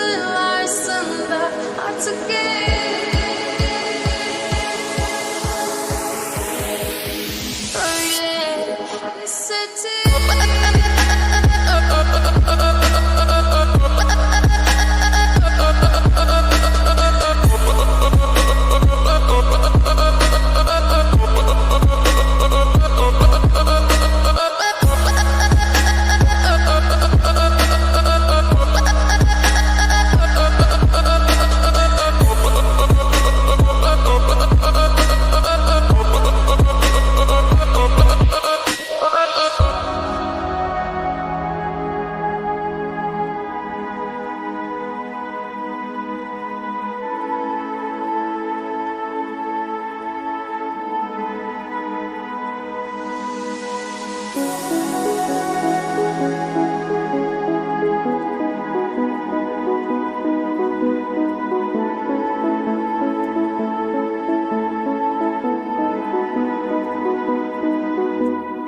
hatırlarsın da artık öyle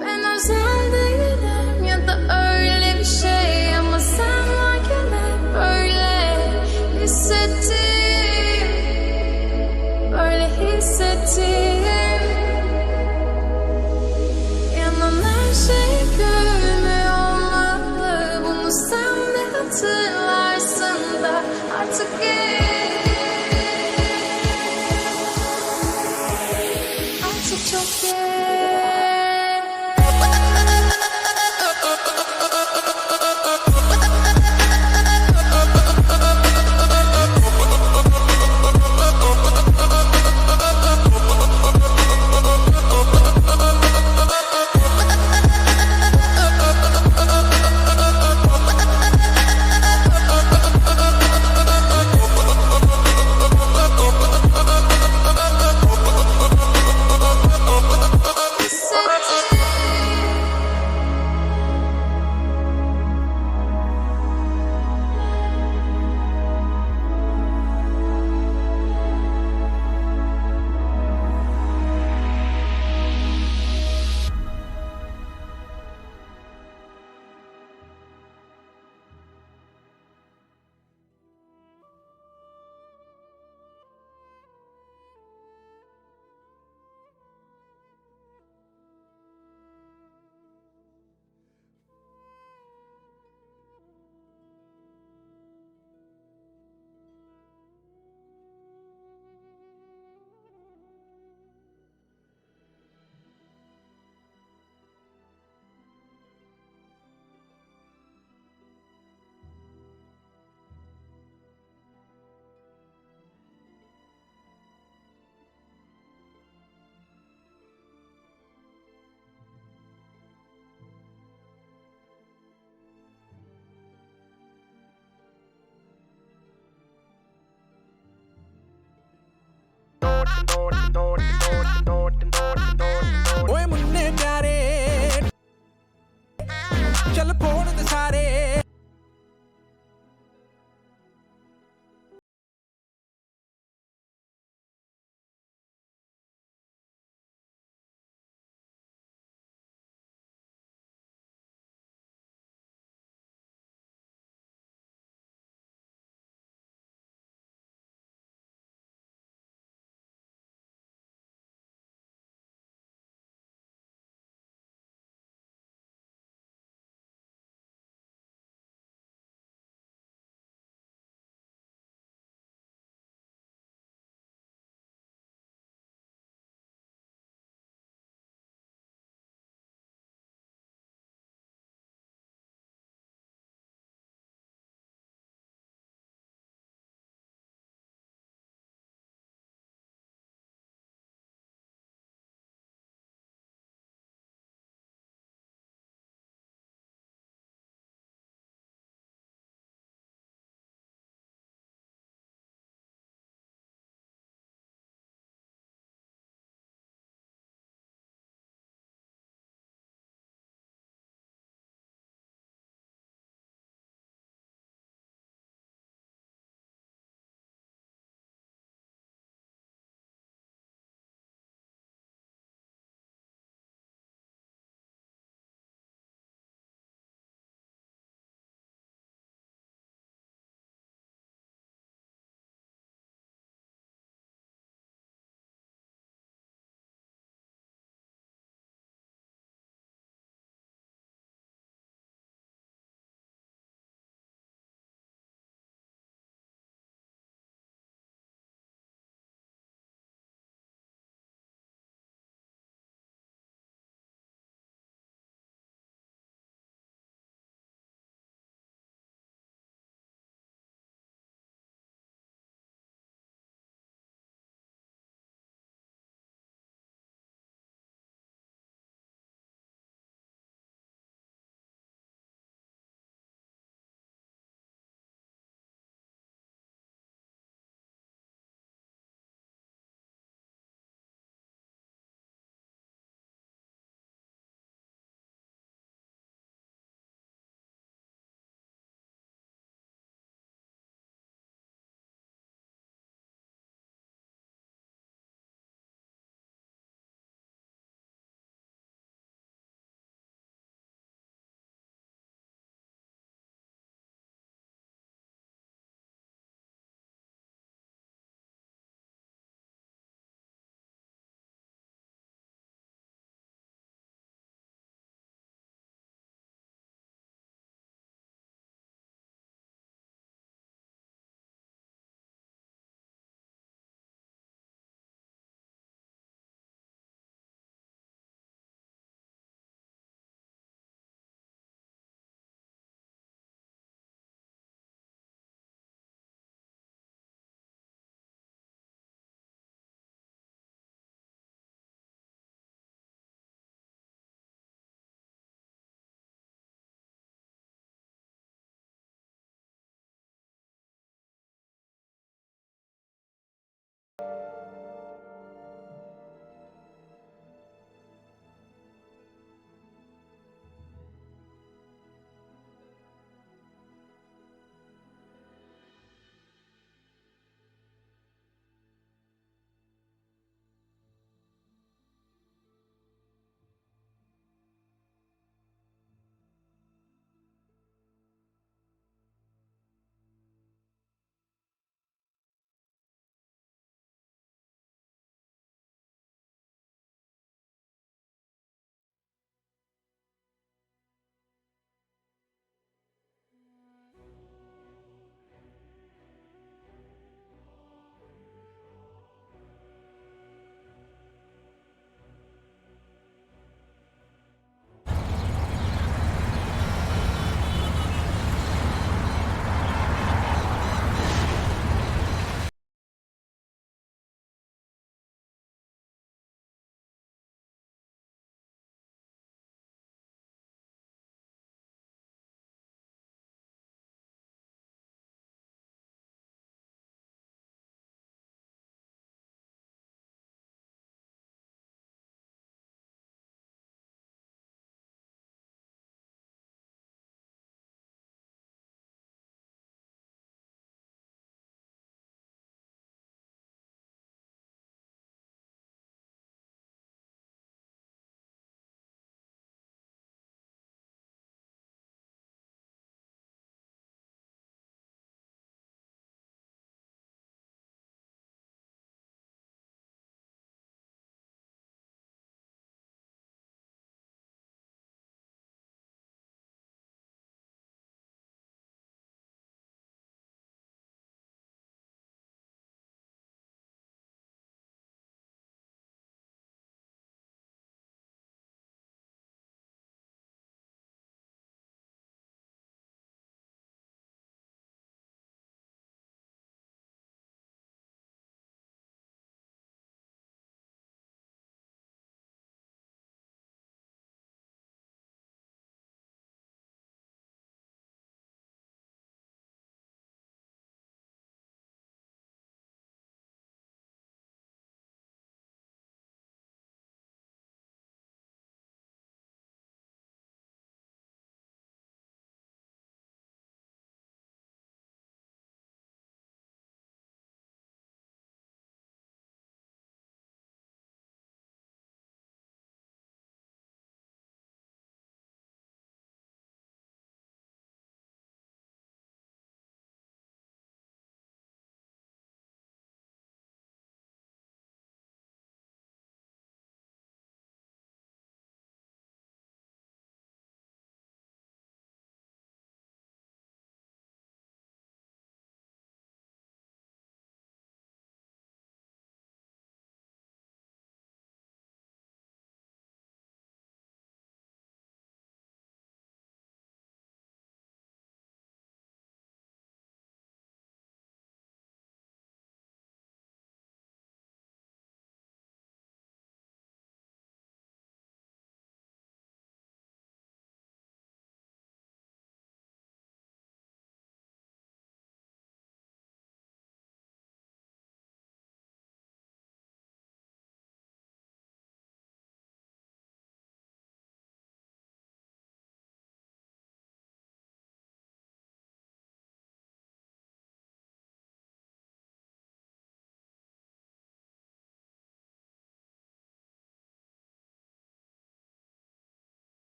Ben özel değilim ya da öyle bir şey ama sen varken hep böyle hissettim, böyle hissettim. Yanan her şey görmüyor olmalı, bunu sen de hatırlarsın da artık artık çok geç.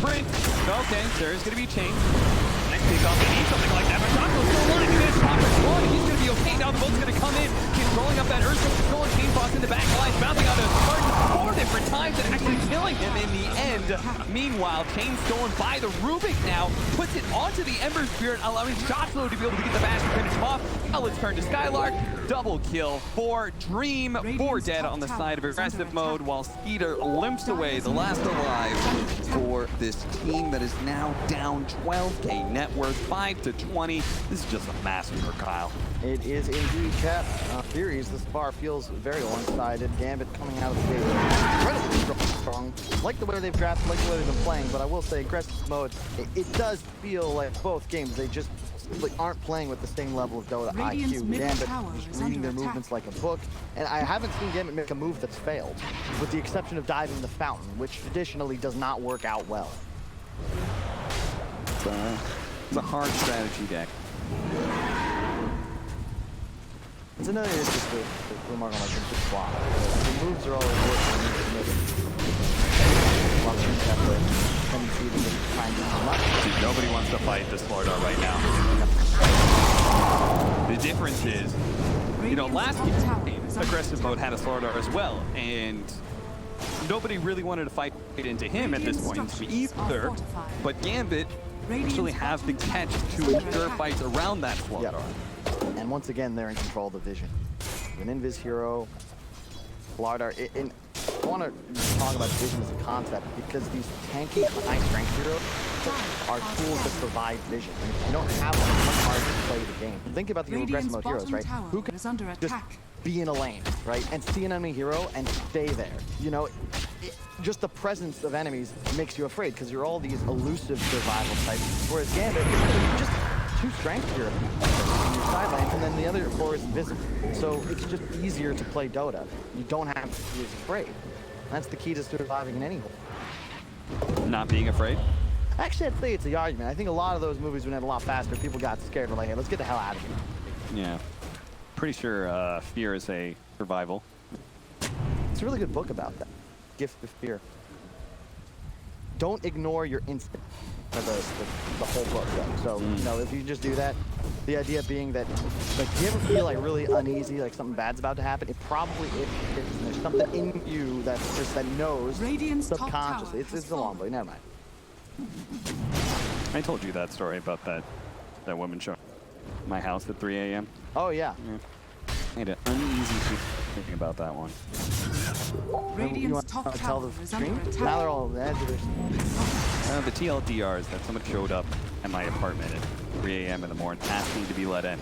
sprint. Okay, there's going to be change. Next kickoff, they need something like that, but Jocko's still alive. He's going to stop his one. He's going to be okay. Now the boat's going to come in. He's rolling up that Ursa, controlling Chain Boss in the back line, bouncing out of Spartan 4 different times and actually killing him in the end. Meanwhile, Chain stolen by the Rubik now, puts it onto the Ember Spirit, allowing Jocko to be able to get the bash and finish him off. Now let's turn to Skylark. Double kill for Dream, 4 dead on the side of aggressive mode, while Skeeter limps away, the last alive for this team that is now down 12K net worth, 5-20. This is just a massacre, Kyle. It is indeed, chat. Theories, this bar feels very one-sided. Gambit coming out of the gate incredibly strong. Like the way they've drafted, like the way they've been playing, but I will say aggressive mode, it does feel like both games, they just aren't playing with the same level of Dota IQ. Gambit is reading their movements like a book, and I haven't seen Gambit make a move that's failed, with the exception of diving the fountain, which traditionally does not work out well. It's a hard strategy deck. It's another just to remark on like the flop. The moves are always working. Dude, nobody wants to fight this Florida right now. The difference is, you know, last game, aggressive mode had a Florida as well, and nobody really wanted to fight into him at this point either. But Gambit actually has the catch to ensure fights around that Florida. Yep. And once again, they're in control of the vision. An Invis hero, Blardar. I want to talk about vision as a concept because these tanky, high-strength heroes are tools that provide vision. And if you don't have them, it's much harder to play the game. Think about the aggressive mode heroes, right? Who can just be in a lane, right, and see an enemy hero and stay there? You know, just the presence of enemies makes you afraid because you're all these elusive survival types. Whereas Gambit, just 2 strength here on your sidelines, and then the other 4 is invisible. So it's just easier to play Dota. You don't have to be as afraid. That's the key to surviving in any hole. Not being afraid? Actually, I'd say it's the argument. I think a lot of those movies went a lot faster. People got scared. We're like, hey, let's get the hell out of here. Yeah. Pretty sure fear is a survival. It's a really good book about that. Gift of Fear. Don't ignore your instinct. The whole book, though. So, you know, if you just do that, the idea being that, like, do you ever feel like really uneasy, like something bad's about to happen? It probably is. There's something in you that knows subconsciously. It's a long way. Never mind. I told you that story about that woman showing my house at 3 a.m. Oh, yeah. I had an uneasy thinking about that one. You want to tell the stream? Now they're all on the edge of their... The TLDR is that someone showed up at my apartment at 3 a.m. in the morning asking to be let in.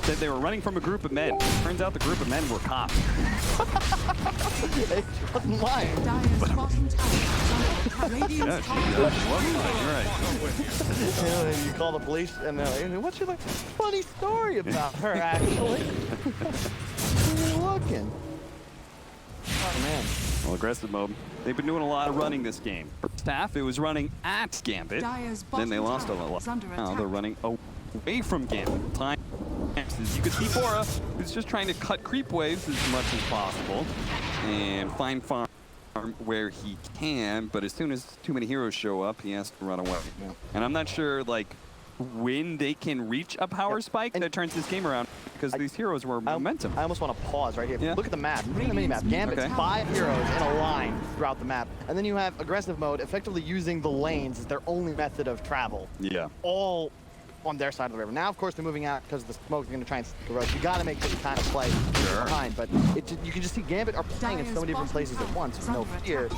Said they were running from a group of men. Turns out the group of men were cops. It wasn't lying. Yeah, she was lying. You're right. You call the police and they're like, what's your funny story about her, actually? Where are you looking? Oh, man. Well, aggressive mode. They've been doing a lot of running this game. Staff, it was running at Gambit. Then they lost a lot. Now they're running away from Gambit. Time. As you can see, Bora is just trying to cut creep waves as much as possible and find farm where he can, but as soon as too many heroes show up, he has to run away. Yeah. And I'm not sure, like, when they can reach a power spike that turns this game around, because these heroes were momentum. I almost want to pause right here. Yeah. Look at the map. Look at the mini-map. Gambit's 5 heroes in a line throughout the map. And then you have aggressive mode effectively using the lanes as their only method of travel. Yeah. All on their side of the river. Now, of course, they're moving out because the smoke is going to try and stick the road. You got to make this kind of play behind, but you can just see Gambit are playing in so many different places at once with no fear,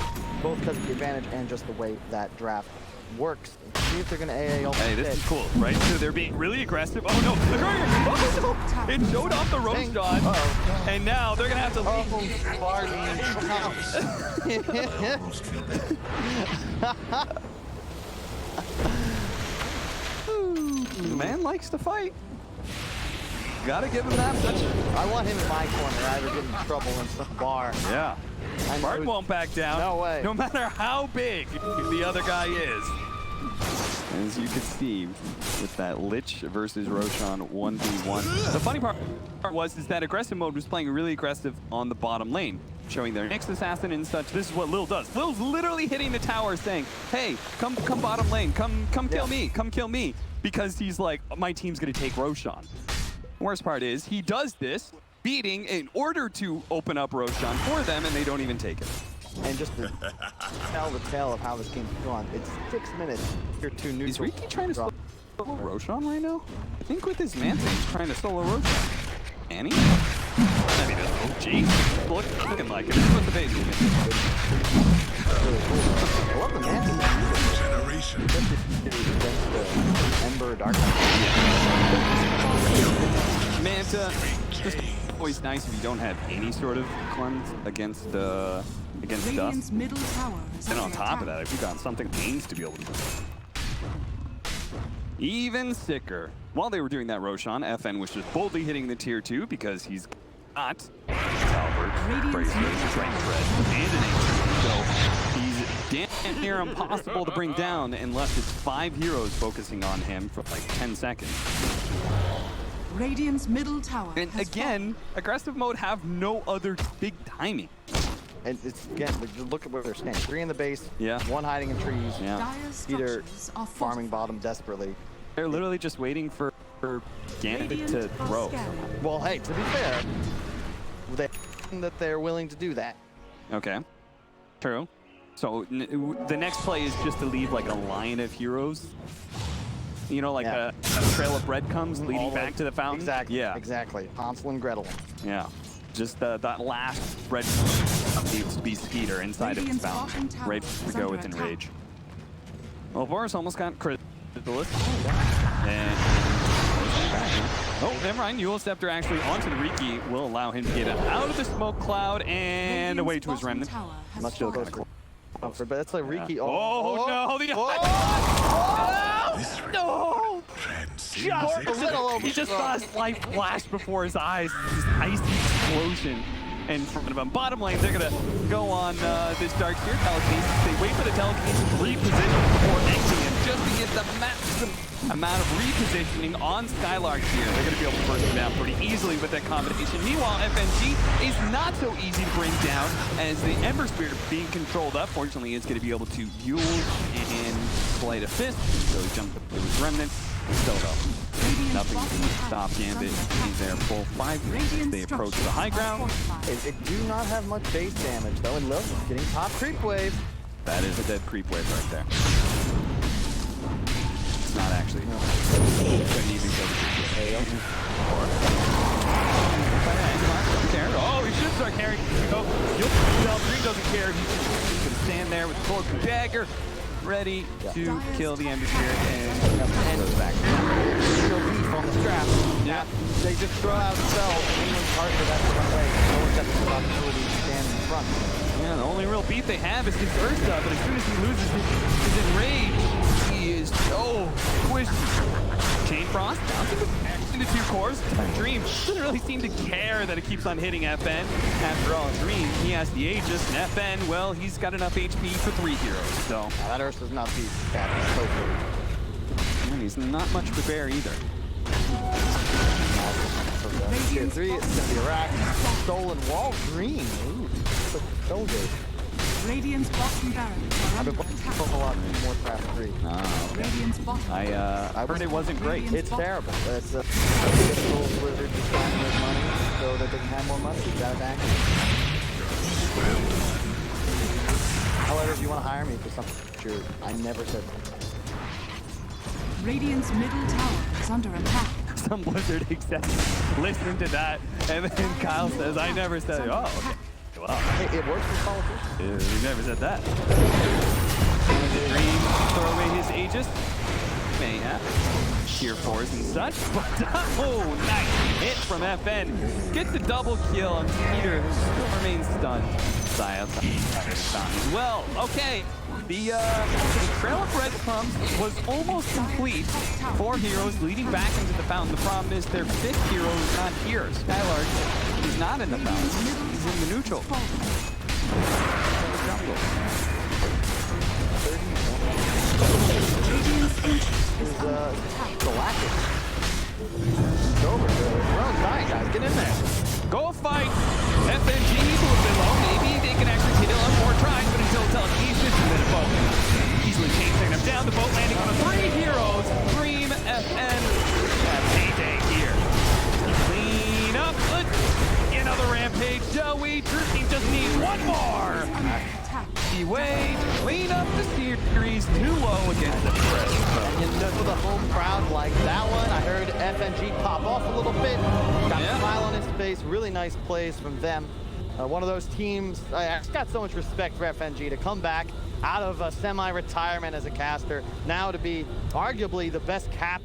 both because of the advantage and just the way that draft works. See if they're going to AA. Hey, this is cool, right? So they're being really aggressive. Oh no, the courier! Oh, no. It showed off the roast shot, and now they're going to have to The man likes to fight. Gotta give him that. I want him in my corner. I ever get in trouble in some bar. Yeah. Bart won't back down. No way. No matter how big the other guy is. As you can see, with that Lich versus Roshan 1v1. The funny part is that aggressive mode was playing really aggressive on the bottom lane. showing their next assassin and such. This is what Lil does. Lil's literally hitting the tower saying, hey, come bottom lane, come kill me, come kill me. Because he's like, my team's gonna take Roshan. Worst part is, he does this, beating in order to open up Roshan for them, and they don't even take it. And just to tell the tale of how this game's gone, it's 6 minutes. You're too neutral. Is Riki trying to solo Roshan right now? I think with his Manta, he's trying to solo Roshan. Annie? I mean, oh geez, looking like it. What's the base movement? I love the Manta. Ember, Dark. Manta, just always nice if you don't have any sort of cleanse against dust. Middle tower is And on under top of attack. that, if you got something aims to be able to do. Even sicker. While they were doing that, Roshan, FN was just boldly hitting the tier 2 because he's got Albert, Bracer, Strength Thread, and an Ancient. So he's damn near impossible to bring down unless it's 5 heroes focusing on him for like 10 seconds. Radiant's middle tower And has again, aggressive mode have no other big timing. And it's, again, look at where they're standing. 3 in the base, Yeah. 1 hiding in trees, Yeah. Dire's either structures are farming fortified. bottom desperately. They're literally just waiting for Gambit Radiant to are throw. scanning. Well, hey, to be fair, that they're willing to do that. Okay. True. So the next play is just to leave like a line of heroes. You know, like Yeah. a trail of breadcrumbs leading All back the- to the fountain. Exactly. Yeah. Exactly. Hansel and Gretel. Yeah. Just that last bread needs to be Skeeter inside of his Radiant's fountain. bottom tower Right is to go under with attack. Enrage. Well, Boris almost got Crystallis. And oh, never mind. Yule Scepter actually onto the Riki will allow him to get out of the smoke cloud and away to his Radiant's remnant. bottom tower has Much to the fallen. comfort, but that's like Riki. Yeah. Oh, Oh, no, the no! He just saw his life flash before his eyes. This icy explosion in front of him. Bottom lane, they're gonna go on this dark tier telekinesis. They wait for the telekinesis to reposition before exiting him just to get the maximum amount of repositioning on Skylark here. They're gonna be able to burst him down pretty easily with that combination. Meanwhile, FNG is not so easy to bring down as the Ember Spirit being controlled up. Fortunately, is gonna be able to use and Sleight of Fist. So he jumped up to his remnant. Still though, nothing can stop Gambit. He's there full 5 minutes. They approach the high ground. It do not have much base damage though, and Lil getting top creep wave. That is a dead creep wave right there. It's not actually. Couldn't even go to don't care. Oh, he should start carrying. Oh, Dream doesn't care. He's just gonna stand there with the Cork Dagger, ready to kill the Ember Spirit and goes back. Still beef on the strap. Yeah. They just throw out themselves. Anyone's hard for that to run away. No one's got the opportunity to stand in front. Yeah, the only real beat they have is his Ursa, but as soon as he loses his Enrage, he is so squished. Chain Frost down to the 2 cores. Dream doesn't really seem to care that it keeps on hitting FN. After all, Dream, he has the Aegis, and FN, well, he's got enough HP for 3 heroes, so. That Ursa's not beat. That's so good. And he's not much to bear either. Tier 3, it's gonna be a rack. Stolen wall green. Ooh, so good. Radiant's bottom barracks are I've under been playing attack. a lot more Craft 3. Okay. Radiant's bottom I heard it wasn't great. It's terrible. It's a typical Blizzard just trying to make money so that they can have more money. You got it back. However, if you want to hire me for something, sure. I never said that. Radiant's middle tower is under attack. Some Blizzard exec listening to that, and then Kyle says, I never said, oh, okay. Wow. Hey, it works for politicians. We never said that. Dream throw away his Aegis. May have tier 4s and such, but oh, nice hit from FN. Gets the double kill on Peter, who still remains stunned. Saya stunned. Well, okay. The trail of breadcrumbs was almost complete. 4 heroes leading back into the fountain. The problem is their 5th hero is not here. Skylark is not in the fountain. He's in the neutral. Galactic. It's over. We're on dying, guys. Get in there. Go fight! FNG needs a little bit low. Maybe one more! Attack. Way to clean up the series, too low against the press. And you know the home crowd like that one. I heard FNG pop off a little bit. Got a smile on his face. Really nice plays from them. One of those teams, I just got so much respect for FNG to come back out of a semi-retirement as a caster, now to be arguably the best cap.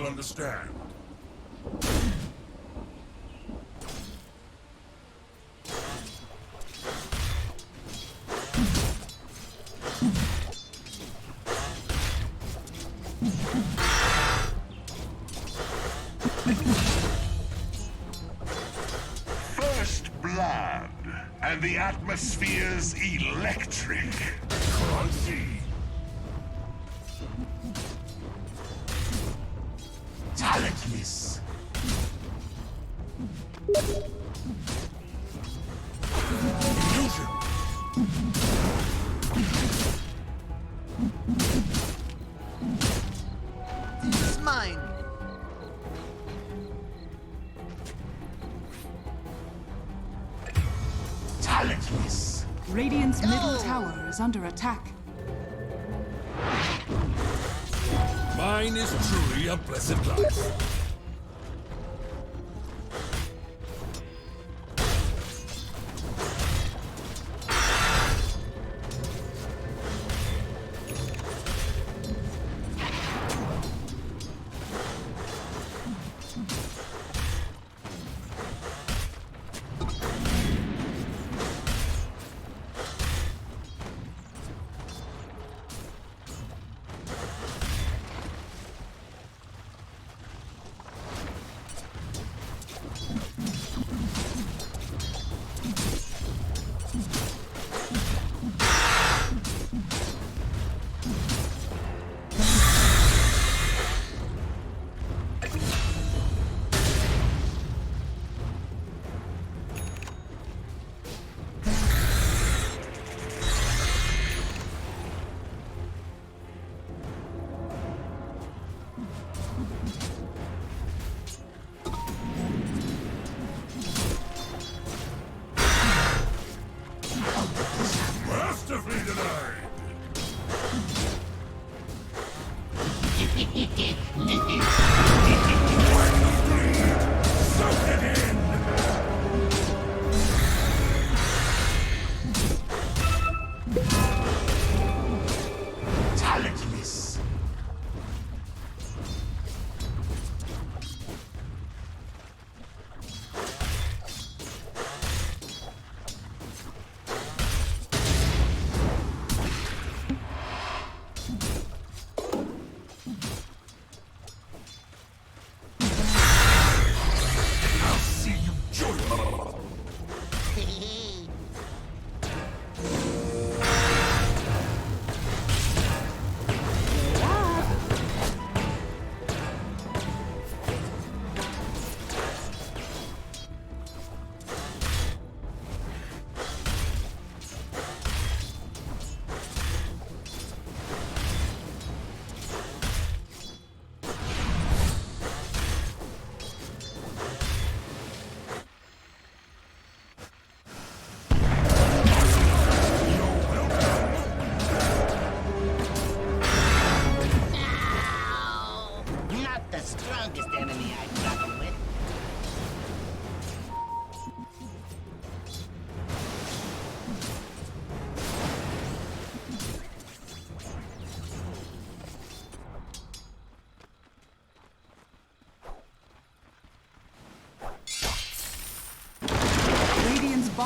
Understand. First blood, and the atmosphere's electric. Crunchy. Talentless. Illusion. This is mine. Talentless. Radiant's middle tower is under attack. Mine is truly a blessed life.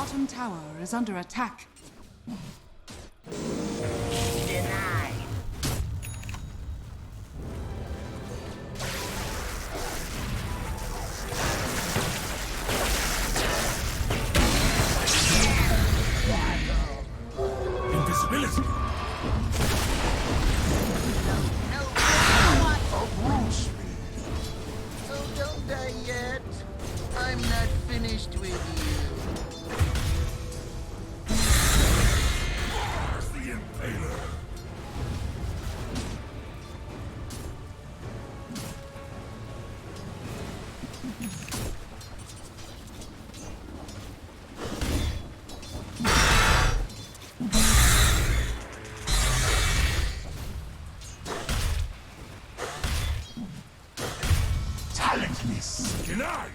bottom tower is under attack. Invisibility. Oh, don't die yet. I'm not finished with you. Mars the Impaler. Talentless. Denied.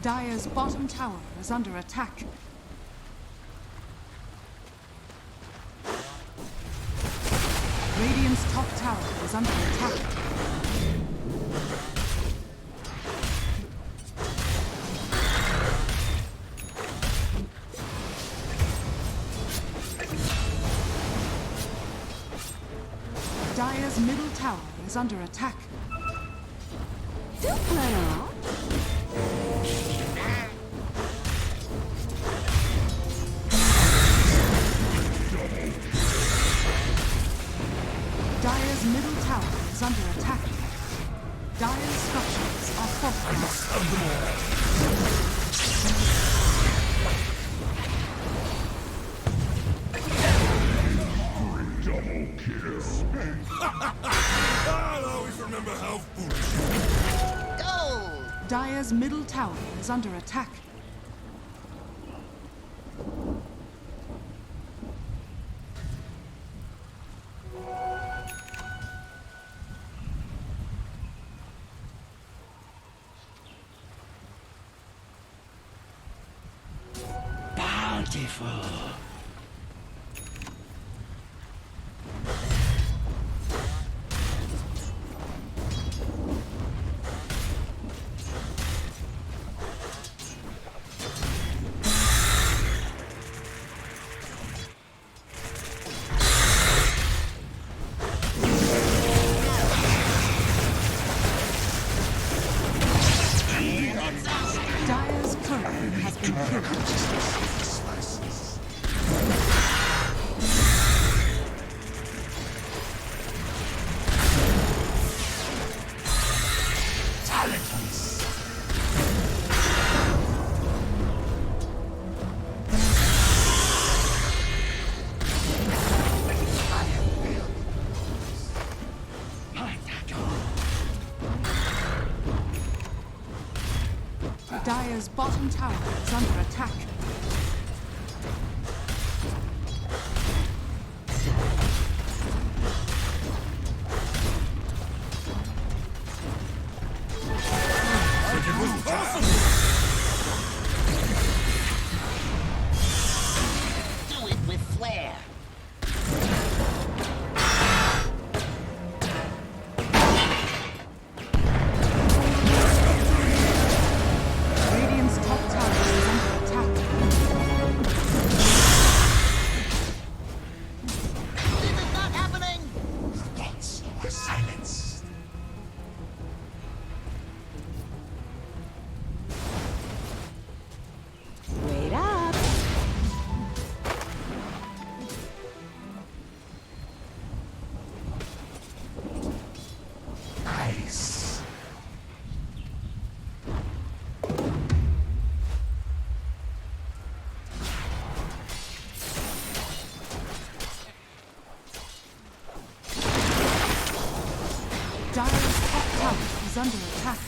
Dire's bottom tower is under attack. Radiant's top tower is under attack. Dire's middle tower is under attack. Don't run off. Dire's middle tower is under attack. Dire's structures are fortified. Double kill. I'll always remember how foolish. Go! Dire's middle tower is under attack. Bountiful. Dire's turret has been killed. Dire's bottom tower is under attack. It was possible. Do it with flair. Radiant's top tower is under attack. This is not happening! Thoughts were silenced. Wait up. Nice. Dire's top tower is under attack.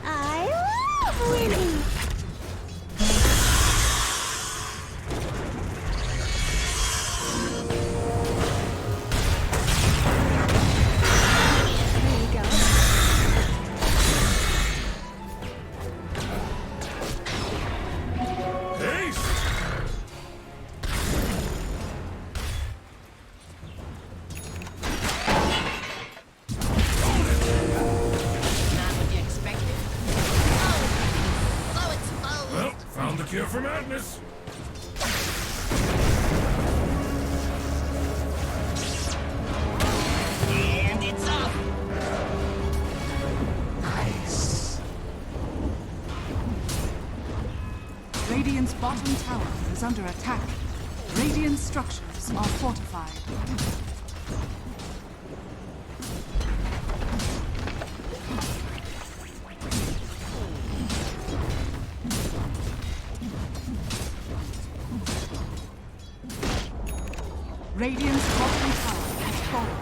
I love winning. There you go. Prepare for madness. And it's up. Nice. Radiant's bottom tower is under attack. Radiant structures are fortified. Radiant's bottom tower has fallen.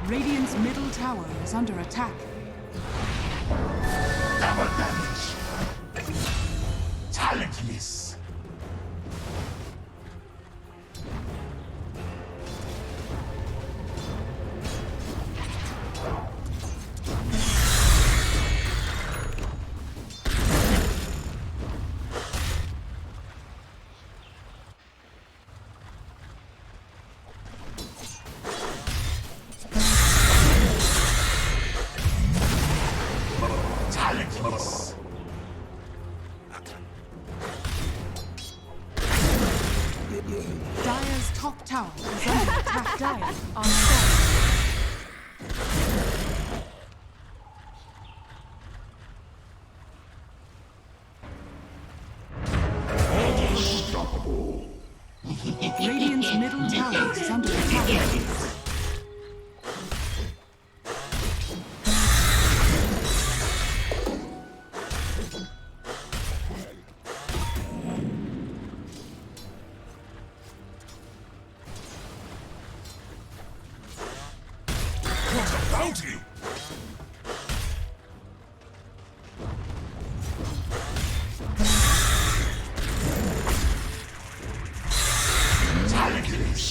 Radiant's middle tower is under attack. Double damage. Talentless. Talentless. Dire's top tower is under attack. Dire are scared. Unstoppable. Radiant's middle tower is under attack. What a bounty! Talentless.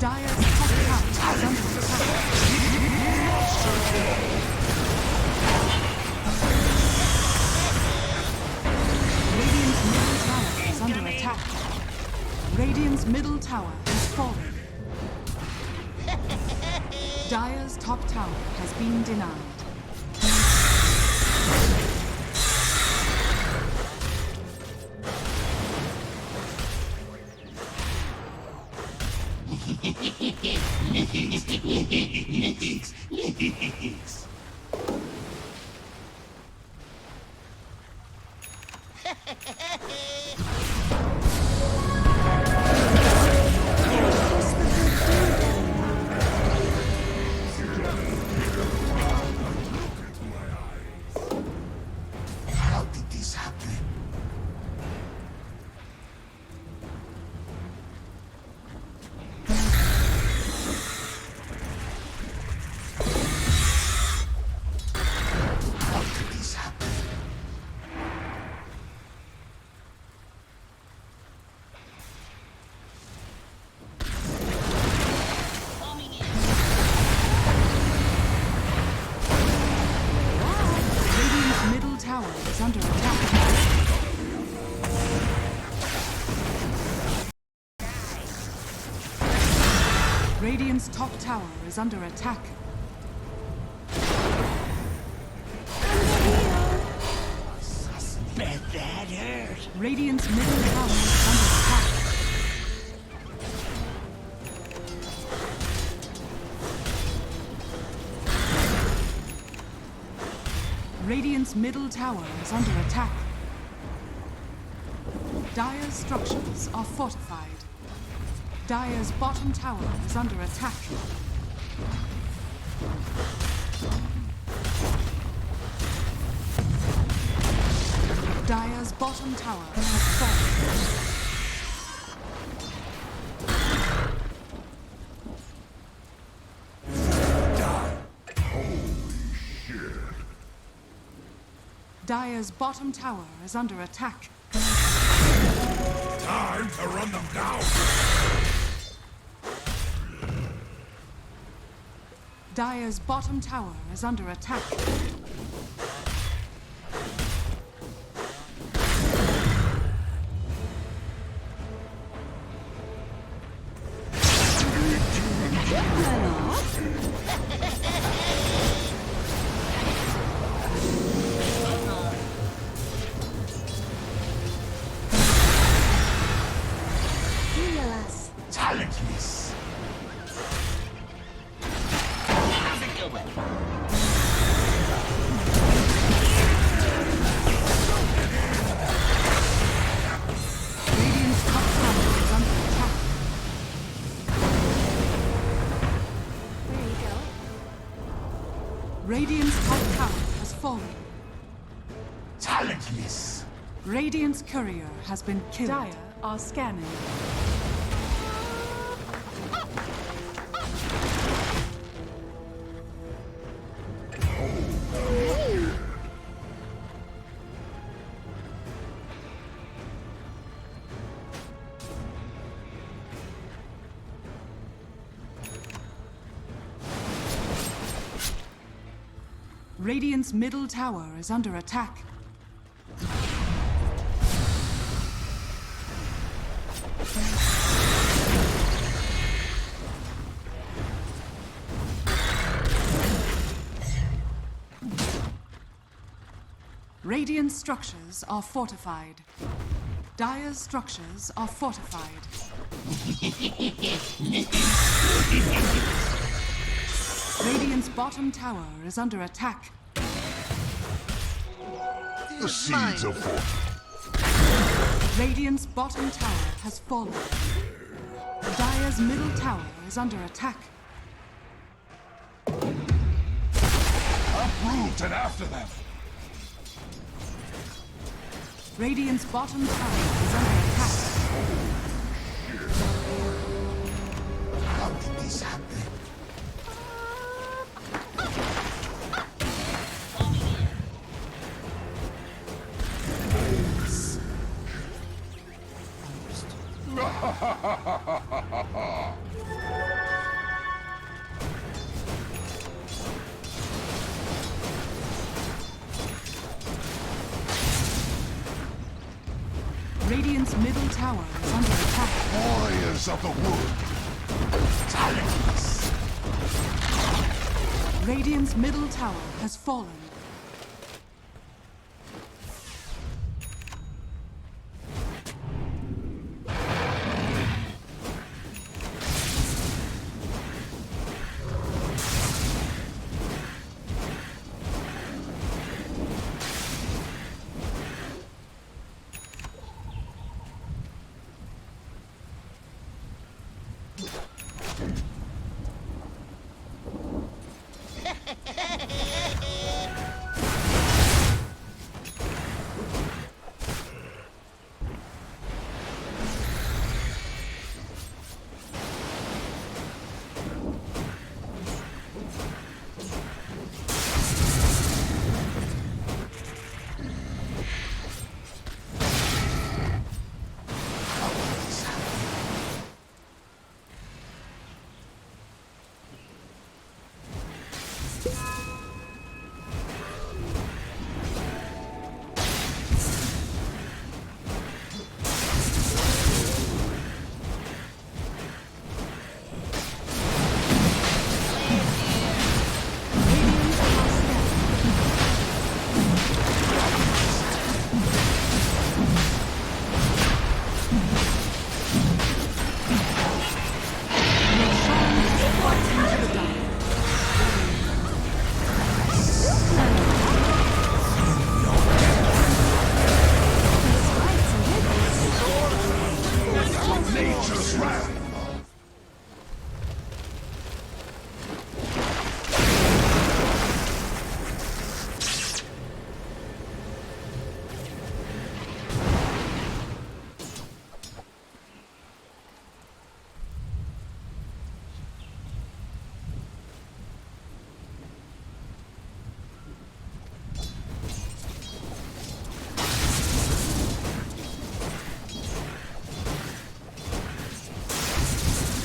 Dire's top tower is under attack. Radiant's middle tower is under attack. Radiant's middle tower has fallen. Dire's top tower has been denied. How did this happen? How did this happen? Radiant's middle tower is under attack. Radiant's top tower is under attack. Bet that hurt. Radiant's middle tower is under attack. Radiant's middle tower is under attack. Dire's structures are fortified. Dire's bottom tower is under attack. Dire's bottom tower has fallen. Dire's bottom tower is under attack. Time to run them down! Dire's bottom tower is under attack. Talentless. Radiant's courier has been killed. Dire are scanning. Radiant's middle tower is under attack. Radiant structures are fortified. Dire's structures are fortified. Radiant's bottom tower is under attack. The seeds of fortune. Radiant's bottom tower has fallen. Dire's middle tower is under attack. Uproot and after them. Radiant's bottom tower is under attack. How did this happen? Radiant's middle tower is under attack. Warriors of the wood. Talentless. Radiant's middle tower has fallen.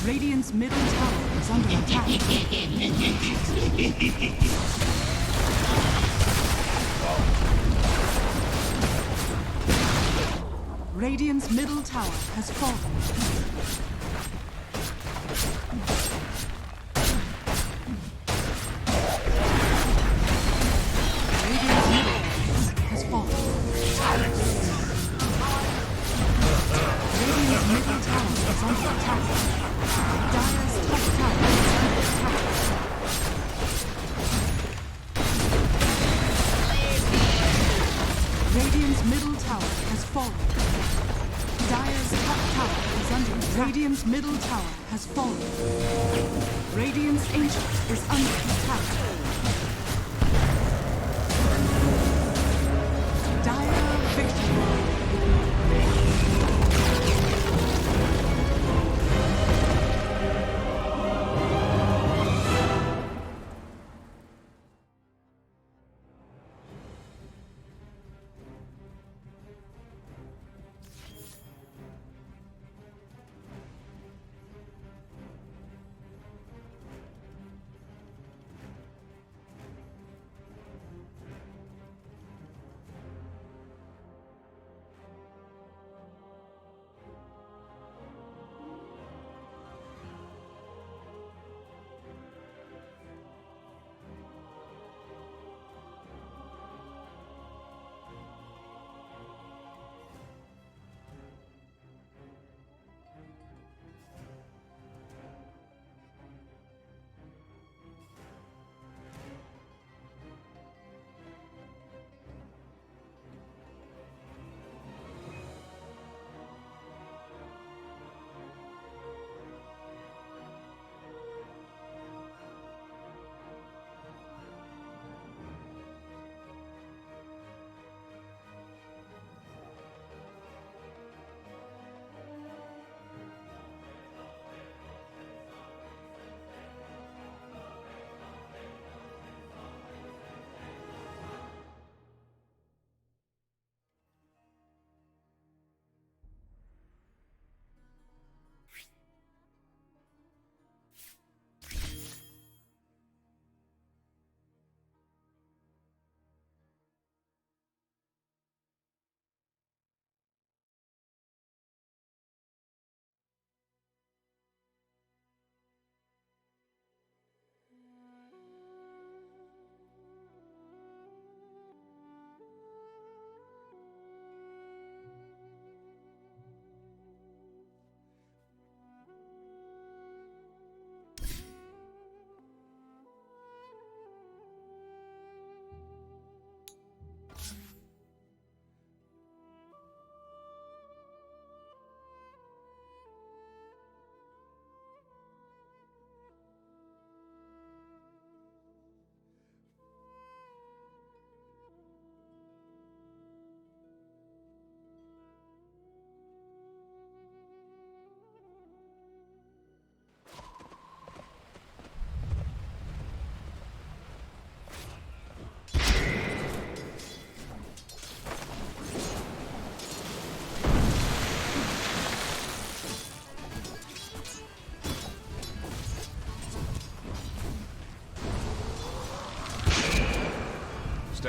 Radiant's middle tower is under attack. Radiant's middle tower has fallen. Radiant's middle has fallen. Radiant's middle tower is under attack. Dire's top tower is under attack. Radiant's middle tower has fallen. Dire's top tower is under attack. Radiant's middle tower has fallen. Radiant's ancient is under attack.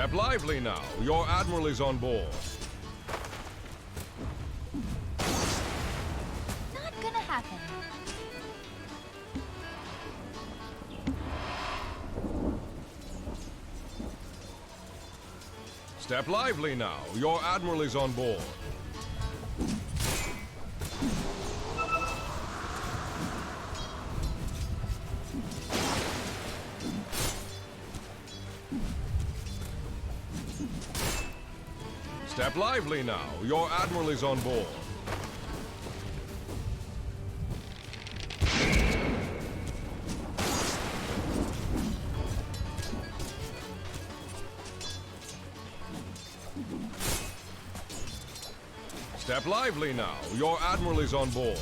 Step lively now. Your admiral is on board. Not gonna happen. Step lively now. Your admiral is on board. Step lively now. Your admiral is on board. Step lively now. Your admiral is on board.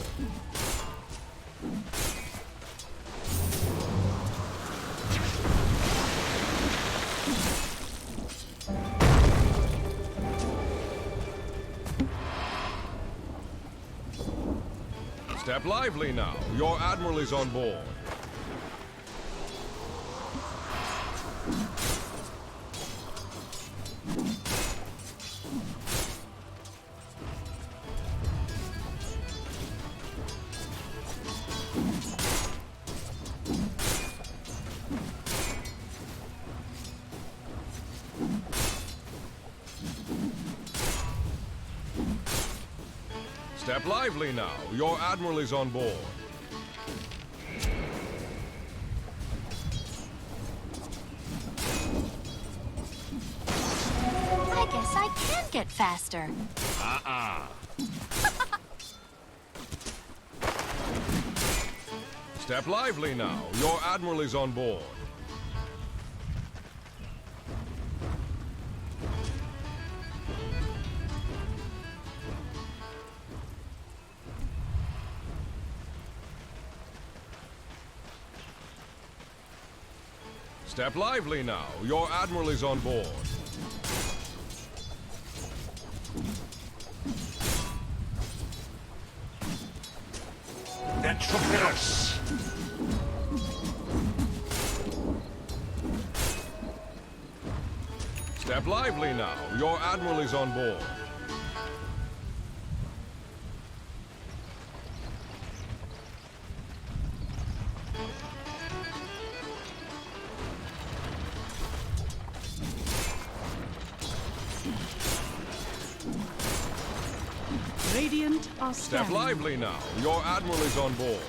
Step lively now. Your admiral is on board. Step lively now. Your admiral is on board. I guess I can get faster. Step lively now. Your admiral is on board. Step lively now. Your admiral is on board. Entropilus! Step lively now. Your admiral is on board. Radiant are Step scanning. lively now. Your admiral is on board.